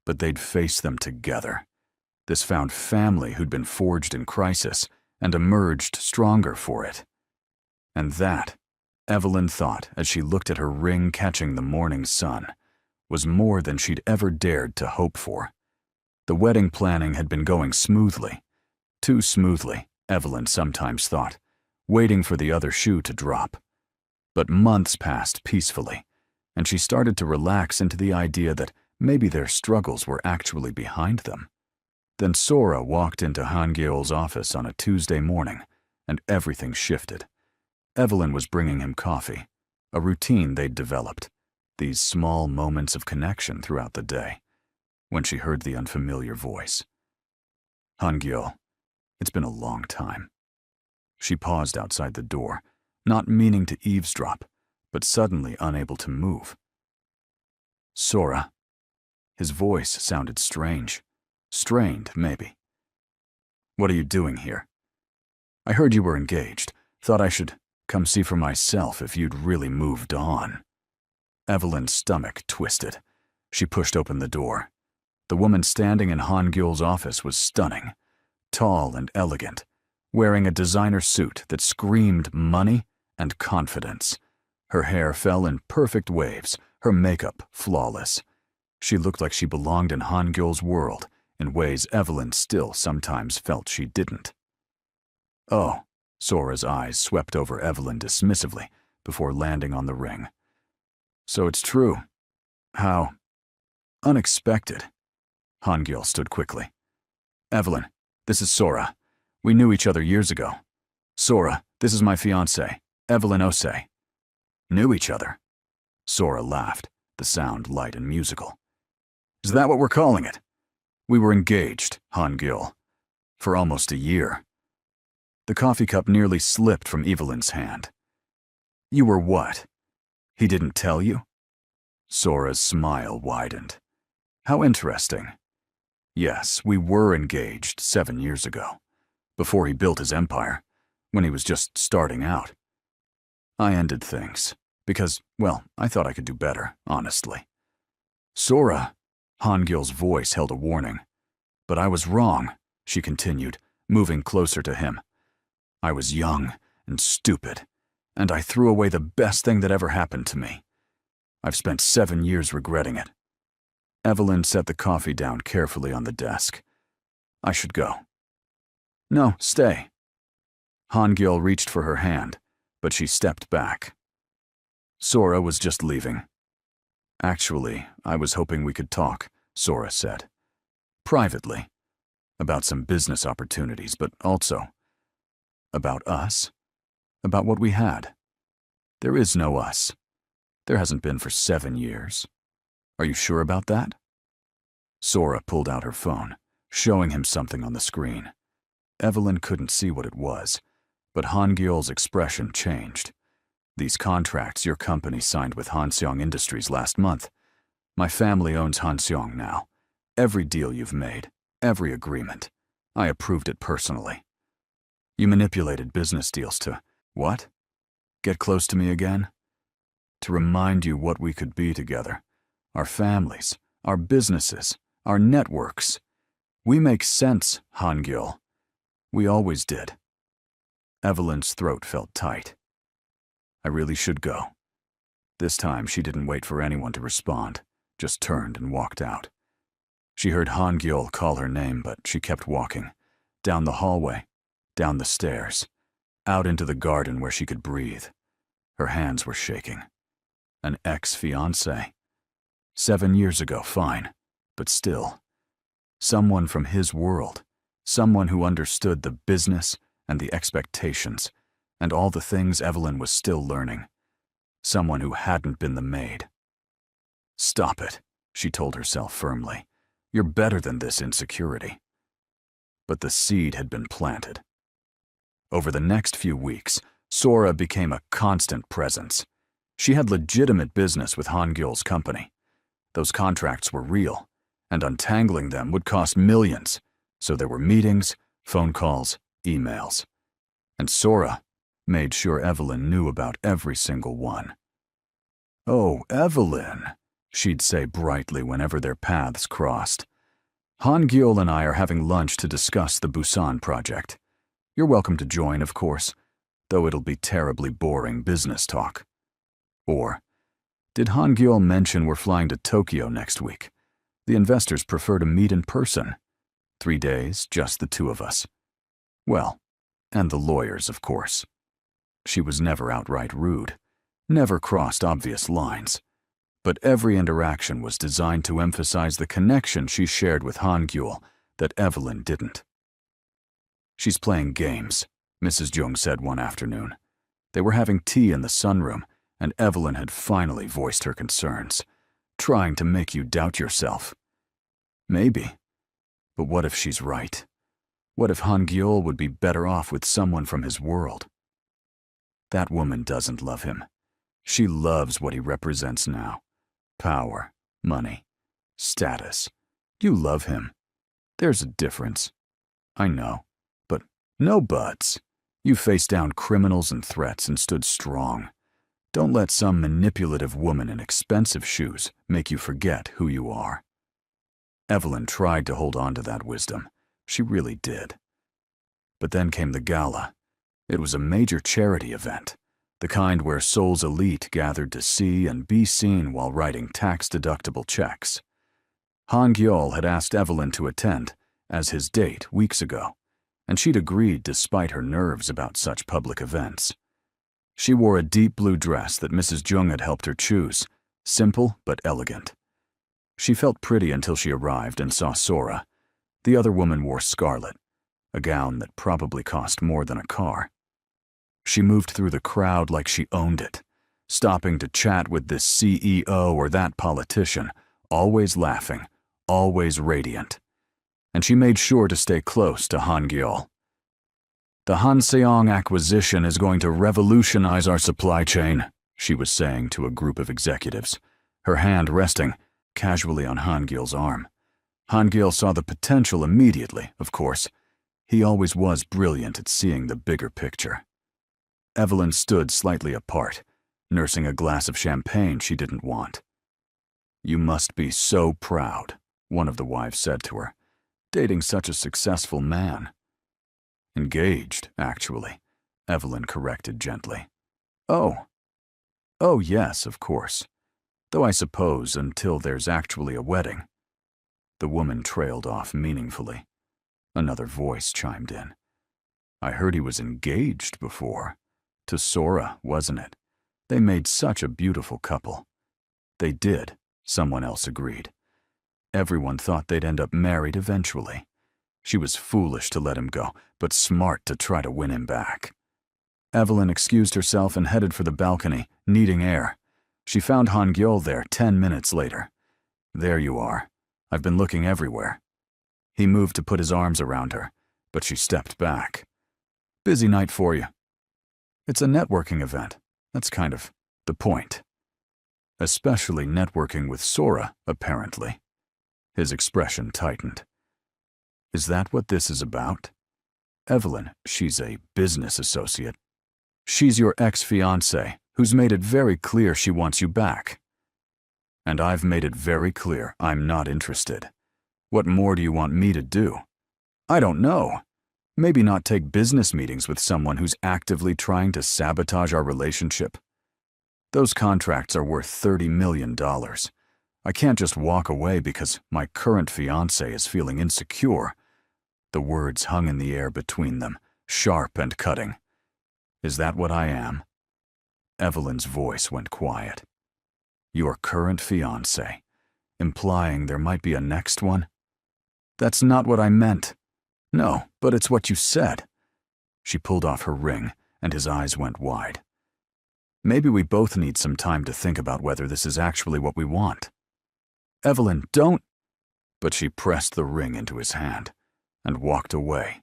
But they'd face them together. This found family who'd been forged in crisis and emerged stronger for it. And that, Evelyn thought as she looked at her ring catching the morning sun, was more than she'd ever dared to hope for. The wedding planning had been going smoothly. Too smoothly, Evelyn sometimes thought, waiting for the other shoe to drop. But months passed peacefully, and she started to relax into the idea that maybe their struggles were actually behind them. Then Sora walked into Han Gyeol's office on a Tuesday morning, and everything shifted. Evelyn was bringing him coffee, a routine they'd developed, these small moments of connection throughout the day, when she heard the unfamiliar voice. "Han Gyeol, it's been a long time." She paused outside the door, not meaning to eavesdrop, but suddenly unable to move. "Sora." His voice sounded strange. Strained, maybe. "What are you doing here? I heard you were engaged. Thought I should come see for myself if you'd really moved on." Evelyn's stomach twisted. She pushed open the door. The woman standing in Han Gyeol's office was stunning, tall and elegant, wearing a designer suit that screamed money and confidence. Her hair fell in perfect waves, her makeup flawless. She looked like she belonged in Han Gyeol's world in ways Evelyn still sometimes felt she didn't. "Oh," Sora's eyes swept over Evelyn dismissively before landing on the ring. "So it's true. How unexpected." Han Gyeol stood quickly. "Evelyn, this is Sora. We knew each other years ago. Sora, this is my fiancée, Evelyn Osei." "Knew each other?" Sora laughed, the sound light and musical. "Is that what we're calling it?" "We were engaged, Han Gyeol, for almost a year." The coffee cup nearly slipped from Evelyn's hand. "You were what? He didn't tell you?" Sora's smile widened. "How interesting. Yes, we were engaged 7 years ago, before he built his empire, when he was just starting out. I ended things, because, well, I thought I could do better, honestly." "Sora," Han Gyeol's voice held a warning. "But I was wrong," she continued, moving closer to him. "I was young and stupid, and I threw away the best thing that ever happened to me. I've spent 7 years regretting it." Evelyn set the coffee down carefully on the desk. "I should go." "No, stay." Han Gyeol reached for her hand, but she stepped back. Sora was just leaving. "Actually, I was hoping we could talk," Sora said. "Privately. About some business opportunities, but also about us. About what we had. There is no us. There hasn't been for 7 years. Are you sure about that?" Sora pulled out her phone, showing him something on the screen. Evelyn couldn't see what it was, but Han Gyeol's expression changed. "These contracts your company signed with Hanseong Industries last month. My family owns Hanseong now. Every deal you've made, every agreement. I approved it personally. You manipulated business deals to, what? Get close to me again? To remind you what we could be together. Our families, our businesses, our networks. We make sense, Han Gyeol. We always did." Evelyn's throat felt tight. "I really should go." This time she didn't wait for anyone to respond, just turned and walked out. She heard Han Gyeol call her name, but she kept walking. Down the hallway, down the stairs, out into the garden where she could breathe. Her hands were shaking. An ex-fiancé. 7 years ago, fine, but still. Someone from his world, someone who understood the business and the expectations, and all the things Evelyn was still learning. Someone who hadn't been the maid. "Stop it," she told herself firmly. "You're better than this insecurity." But the seed had been planted. Over the next few weeks, Sora became a constant presence. She had legitimate business with Han-gyul's company. Those contracts were real, and untangling them would cost millions, so there were meetings, phone calls, emails. And Sora made sure Evelyn knew about every single one. "Oh, Evelyn," she'd say brightly whenever their paths crossed. "Han-gyul and I are having lunch to discuss the Busan project. You're welcome to join, of course, though it'll be terribly boring business talk." Or, "Did Han-gyul mention we're flying to Tokyo next week? The investors prefer to meet in person. 3 days, just the two of us. Well, and the lawyers, of course." She was never outright rude, never crossed obvious lines, but every interaction was designed to emphasize the connection she shared with Han-gyul that Evelyn didn't. "She's playing games," Mrs. Jung said one afternoon. They were having tea in the sunroom, and Evelyn had finally voiced her concerns. "Trying to make you doubt yourself." Maybe. But what if she's right? What if Han-gyul would be better off with someone from his world? That woman doesn't love him. She loves what he represents now. Power, money, status. You love him. There's a difference. I know. But no buts. You faced down criminals and threats and stood strong. Don't let some manipulative woman in expensive shoes make you forget who you are. Evelyn tried to hold on to that wisdom. She really did. But then came the gala. It was a major charity event, the kind where Seoul's elite gathered to see and be seen while writing tax-deductible checks. Han-gyul had asked Evelyn to attend as his date weeks ago, and she'd agreed despite her nerves about such public events. She wore a deep blue dress that Mrs. Jung had helped her choose, simple but elegant. She felt pretty until she arrived and saw Sora. The other woman wore scarlet, a gown that probably cost more than a car. She moved through the crowd like she owned it, stopping to chat with this CEO or that politician, always laughing, always radiant. And she made sure to stay close to Han-gyul. "The Hanseong acquisition is going to revolutionize our supply chain," she was saying to a group of executives, her hand resting casually on Han-gyul's arm. Han-gyul saw the potential immediately, of course. He always was brilliant at seeing the bigger picture. Evelyn stood slightly apart, nursing a glass of champagne she didn't want. "You must be so proud," one of the wives said to her, "dating such a successful man." "Engaged, actually," Evelyn corrected gently. "Oh. Oh, yes, of course. Though I suppose until there's actually a wedding." The woman trailed off meaningfully. Another voice chimed in. "I heard he was engaged before. To Sora, wasn't it? They made such a beautiful couple." "They did," someone else agreed. Everyone thought they'd end up married eventually. She was foolish to let him go, but smart to try to win him back. Evelyn excused herself and headed for the balcony, needing air. She found Han-gyul there 10 minutes later. "There you are. I've been looking everywhere." He moved to put his arms around her, but she stepped back. "Busy night for you." "It's a networking event. That's kind of the point." Especially networking with Sora, apparently. His expression tightened. "Is that what this is about?" "Evelyn, she's a business associate. She's your ex-fiancée, who's made it very clear she wants you back." "And I've made it very clear I'm not interested. What more do you want me to do?" "I don't know. Maybe not take business meetings with someone who's actively trying to sabotage our relationship. Those contracts are worth $30 million. I can't just walk away because my current fiancé is feeling insecure." The words hung in the air between them, sharp and cutting. "Is that what I am?" Evelyn's voice went quiet. "Your current fiancé, implying there might be a next one?" "That's not what I meant." "No, but it's what you said." She pulled off her ring, and his eyes went wide. Maybe we both need some time to think about whether this is actually what we want. Evelyn, don't... But she pressed the ring into his hand and walked away,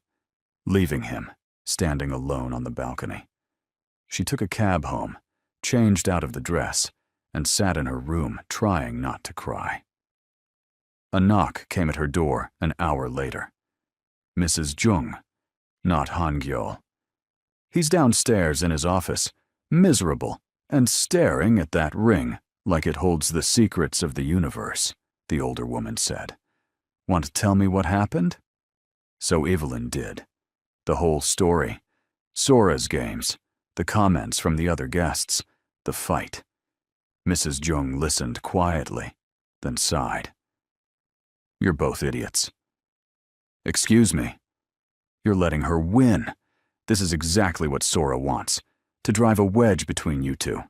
leaving him standing alone on the balcony. She took a cab home, changed out of the dress, and sat in her room trying not to cry. A knock came at her door an hour later. Mrs. Jung, not Han-gyeol. He's downstairs in his office, miserable, and staring at that ring like it holds the secrets of the universe, the older woman said. Want to tell me what happened? So Evelyn did. The whole story. Sora's games, the comments from the other guests, the fight. Mrs. Jung listened quietly, then sighed. You're both idiots. Excuse me. You're letting her win. This is exactly what Sora wants, to drive a wedge between you two.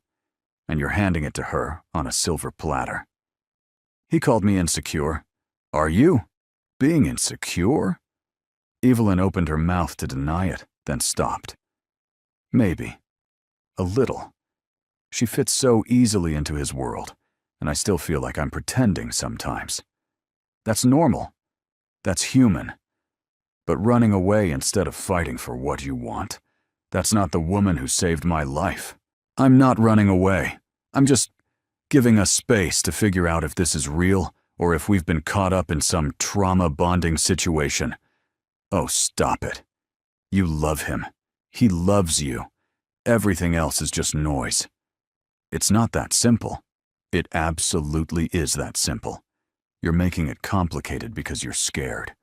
And you're handing it to her on a silver platter. He called me insecure. Are you? Being insecure? Evelyn opened her mouth to deny it, then stopped. Maybe. A little. She fits so easily into his world, and I still feel like I'm pretending sometimes. That's normal. That's human. But running away instead of fighting for what you want, that's not the woman who saved my life. I'm not running away. I'm just giving us space to figure out if this is real or if we've been caught up in some trauma-bonding situation. Oh, stop it. You love him. He loves you. Everything else is just noise. It's not that simple. It absolutely is that simple. You're making it complicated because you're scared.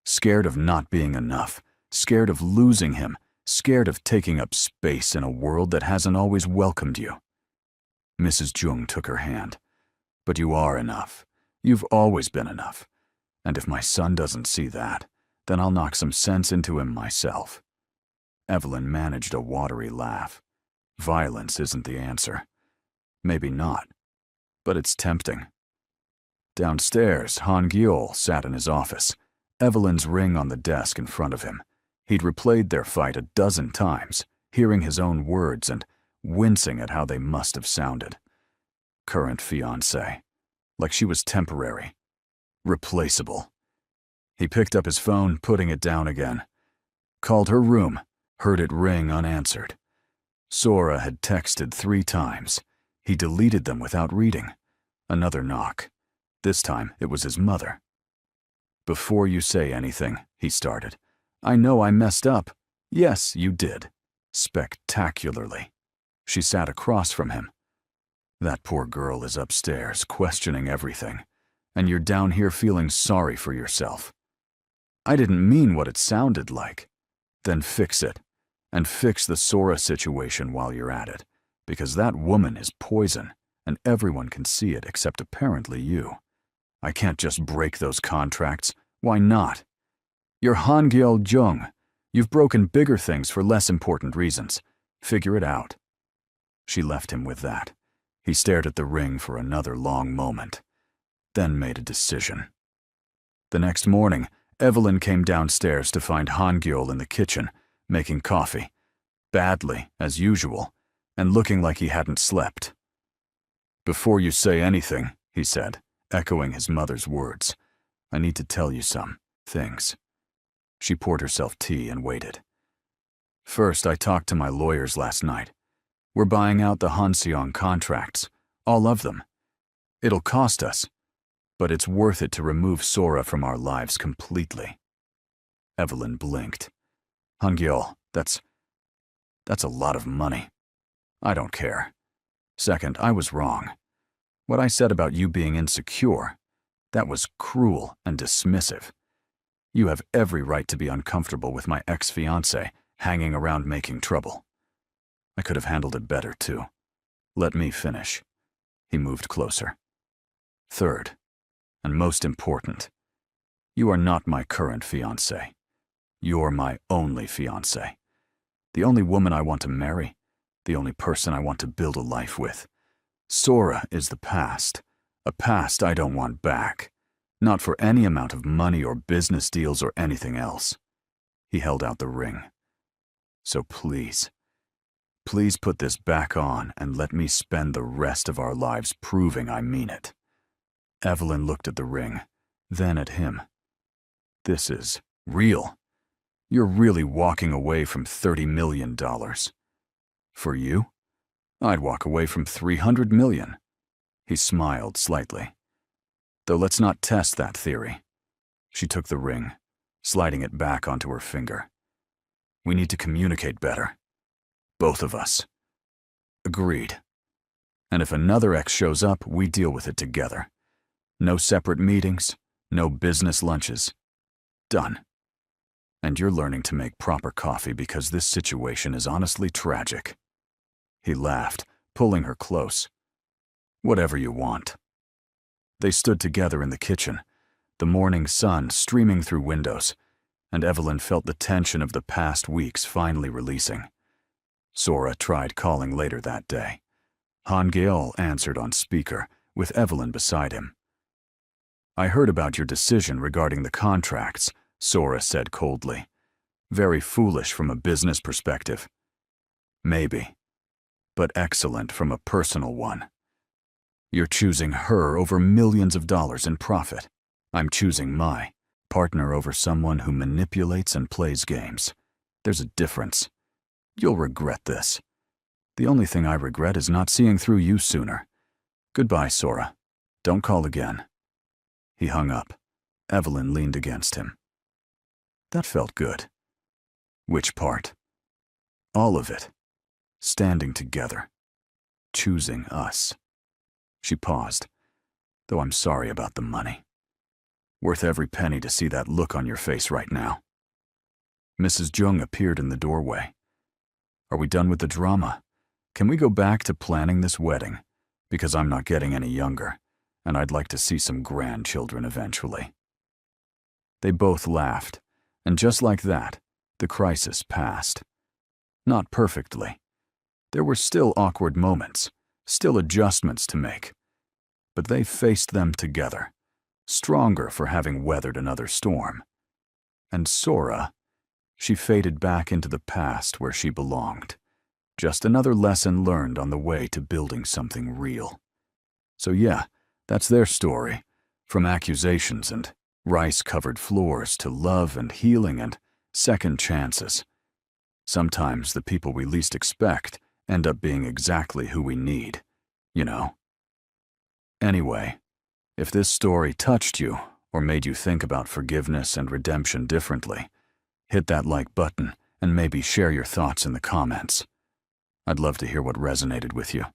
Scared of not being enough. Scared of losing him. Scared of taking up space in a world that hasn't always welcomed you. Mrs. Jung took her hand. But you are enough. You've always been enough. And if my son doesn't see that, then I'll knock some sense into him myself. Evelyn managed a watery laugh. Violence isn't the answer. Maybe not. But it's tempting. Downstairs, Han-gyeol sat in his office, Evelyn's ring on the desk in front of him. He'd replayed their fight a dozen times, hearing his own words and wincing at how they must have sounded. Current fiancée. Like she was temporary. Replaceable. He picked up his phone, putting it down again. Called her room, heard it ring unanswered. Sora had texted 3 times. He deleted them without reading. Another knock. This time it was his mother. Before you say anything, he started. I know I messed up. Yes, you did. Spectacularly. She sat across from him. That poor girl is upstairs, questioning everything, and you're down here feeling sorry for yourself. I didn't mean what it sounded like. Then fix it, and fix the Sora situation while you're at it, because that woman is poison, and everyone can see it except apparently you. I can't just break those contracts. Why not? You're Han-gyeol Jung. You've broken bigger things for less important reasons. Figure it out. She left him with that. He stared at the ring for another long moment, then made a decision. The next morning, Evelyn came downstairs to find Han-gyeol in the kitchen, making coffee, badly, as usual, and looking like he hadn't slept. Before you say anything, he said, echoing his mother's words, I need to tell you some things. She poured herself tea and waited. First, I talked to my lawyers last night. We're buying out the Hanseong contracts, all of them. It'll cost us, but it's worth it to remove Sora from our lives completely. Evelyn blinked. Han-gyeol, that's a lot of money. I don't care. Second, I was wrong. What I said about you being insecure, that was cruel and dismissive. You have every right to be uncomfortable with my ex-fiancé hanging around making trouble. I could have handled it better, too. Let me finish. He moved closer. Third, and most important, you are not my current fiancé. You're my only fiancé. The only woman I want to marry, the only person I want to build a life with. Sora is the past, a past I don't want back, not for any amount of money or business deals or anything else. He held out the ring. So please, please put this back on and let me spend the rest of our lives proving I mean it." Evelyn looked at the ring, then at him. "This is real. You're really walking away from $30 million. For you, I'd walk away from $300 million. He smiled slightly. "Though let's not test that theory." She took the ring, sliding it back onto her finger. "We need to communicate better. Both of us." "Agreed. And if another ex shows up, we deal with it together. No separate meetings, no business lunches. Done. And you're learning to make proper coffee because this situation is honestly tragic." He laughed, pulling her close. "Whatever you want." They stood together in the kitchen, the morning sun streaming through windows, and Evelyn felt the tension of the past weeks finally releasing. Sora tried calling later that day. Han-geol answered on speaker, with Evelyn beside him. "I heard about your decision regarding the contracts," Sora said coldly. "Very foolish from a business perspective. Maybe, but excellent from a personal one. You're choosing her over millions of dollars in profit. I'm choosing my partner over someone who manipulates and plays games. There's a difference. You'll regret this. The only thing I regret is not seeing through you sooner. Goodbye, Sora. Don't call again." He hung up. Evelyn leaned against him. That felt good. Which part? All of it. Standing together. Choosing us. She paused. "Though I'm sorry about the money. Worth every penny to see that look on your face right now." Mrs. Jung appeared in the doorway. "Are we done with the drama? Can we go back to planning this wedding? Because I'm not getting any younger, and I'd like to see some grandchildren eventually." They both laughed, and just like that, the crisis passed. Not perfectly. There were still awkward moments, still adjustments to make. But they faced them together, stronger for having weathered another storm. And Sora, she faded back into the past where she belonged. Just another lesson learned on the way to building something real. So yeah, that's their story. From accusations and rice-covered floors to love and healing and second chances. Sometimes the people we least expect end up being exactly who we need, you know. Anyway, if this story touched you or made you think about forgiveness and redemption differently, hit that like button and maybe share your thoughts in the comments. I'd love to hear what resonated with you.